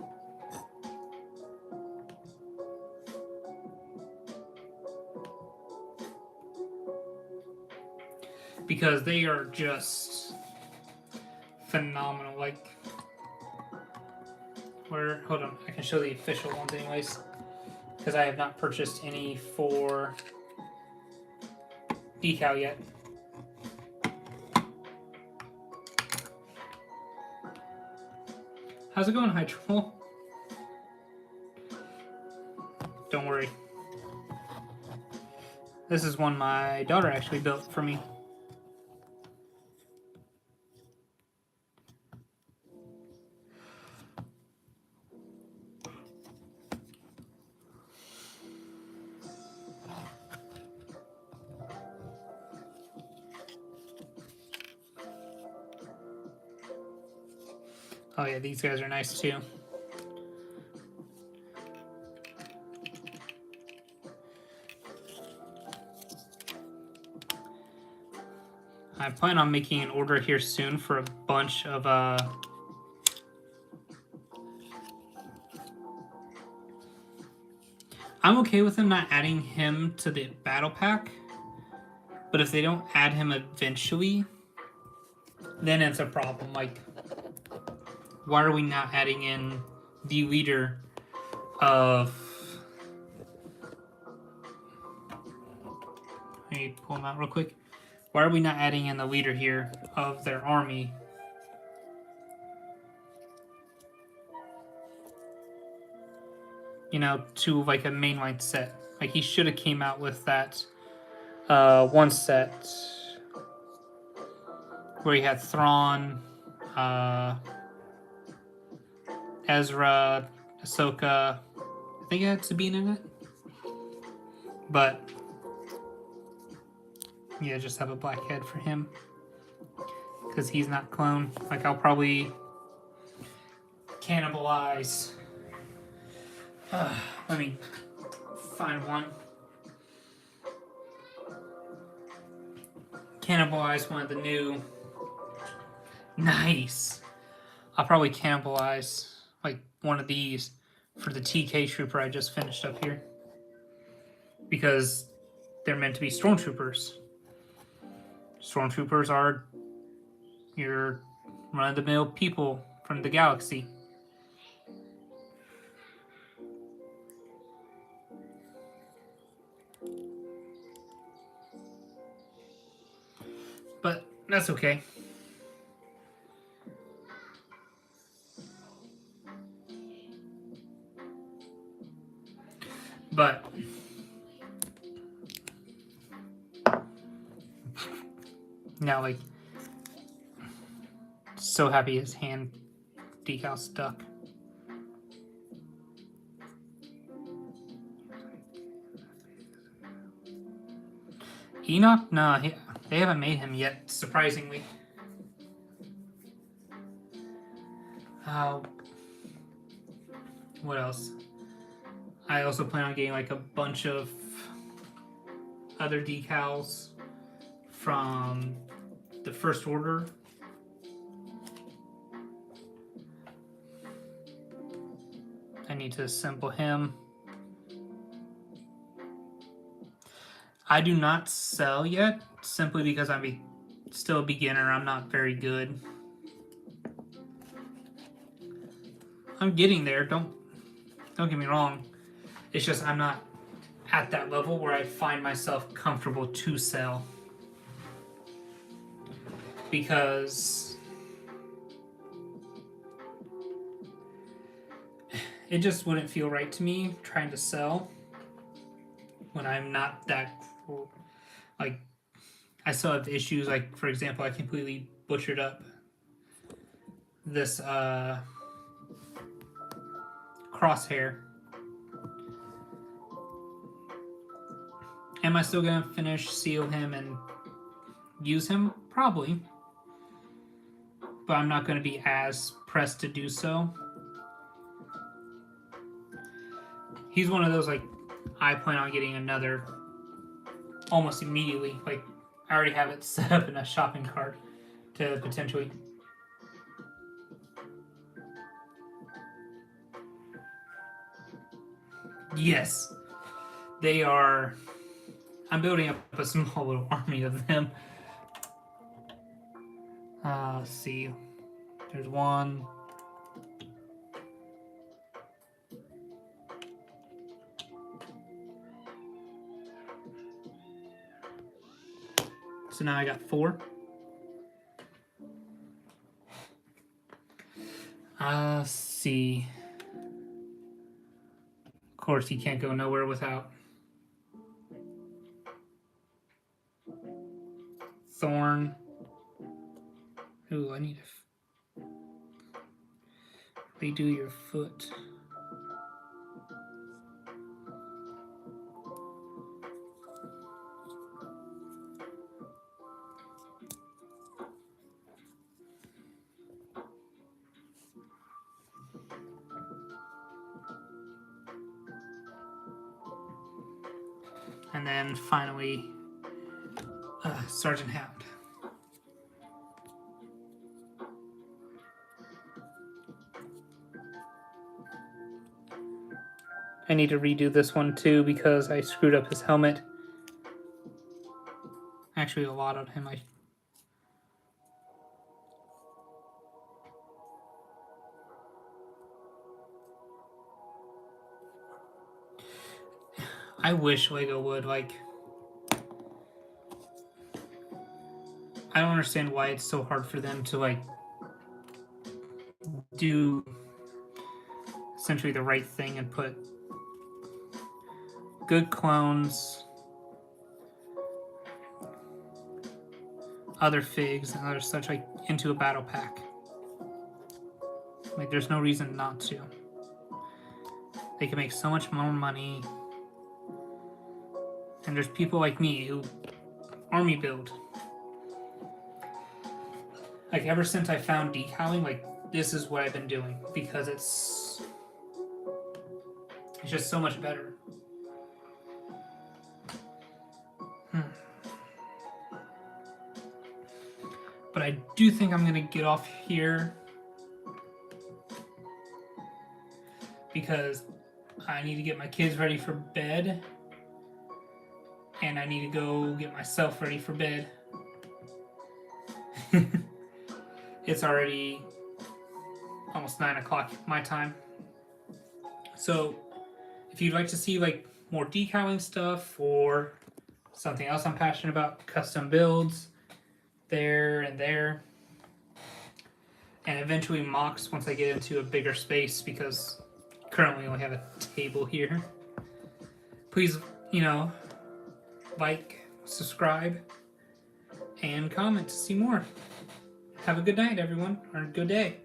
Because they are just phenomenal. Like, hold on, I can show the official ones anyways. Because I have not purchased any for decal yet. How's it going, High Troll? Don't worry. This is one my daughter actually built for me. Oh yeah, these guys are nice too. I plan on making an order here soon for a bunch of I'm okay with them not adding him to the battle pack, but if they don't add him eventually, then it's a problem. Like, why are we not adding in the leader of... Let me pull him out real quick. Why are we not adding in the leader here of their army? You know, to like a mainline set. Like, he should have came out with that one set where he had Thrawn, Ezra, Ahsoka. I think it had Sabine in it. But yeah, just have a black head for him. Because he's not clone. Like, I'll probably cannibalize. Let me find one. Cannibalize one of the new. Nice. I'll probably cannibalize like one of these for the TK trooper I just finished up here. Because they're meant to be stormtroopers. Stormtroopers are your run-of-the-mill people from the galaxy. But that's okay. But now, like, so happy his hand decal stuck. Enoch? No, they haven't made him yet, surprisingly. What else? I also plan on getting like a bunch of other decals from the First Order. I need to assemble him. I do not sell yet, simply because I'm still a beginner. I'm not very good. I'm getting there. Don't get me wrong. It's just I'm not at that level where I find myself comfortable to sell. Because it just wouldn't feel right to me trying to sell when I'm not that Like, I still have issues. Like, for example, I completely butchered up this crosshair. Am I still gonna finish, seal him, and use him? Probably. But I'm not gonna be as pressed to do so. He's one of those, like, I plan on getting another almost immediately. Like, I already have it set up in a shopping cart to potentially. Yes, they are. I'm building up a small little army of them. Let's see. There's one. So now I got 4. Let's see. Of course, you can't go nowhere without Thorn. Ooh, I need to redo your foot. And then finally, Sergeant Hound. I need to redo this one too because I screwed up his helmet. Actually, a lot on him. I wish Lego would, like... I don't understand why it's so hard for them to, like, do essentially the right thing and put good clones, other figs, and other such, like, into a battle pack. Like, there's no reason not to. They can make so much more money. And there's people like me who army build. Like, ever since I found decaling, like, this is what I've been doing because it's just so much better. But I do think I'm gonna get off here because I need to get my kids ready for bed and I need to go get myself ready for bed. It's already almost 9 o'clock my time. So if you'd like to see, like, more decaling stuff or something else I'm passionate about, custom builds, there and there, and eventually mocks once I get into a bigger space because currently I only have a table here. Please, like, subscribe, and comment to see more. Have a good night, everyone, or a good day.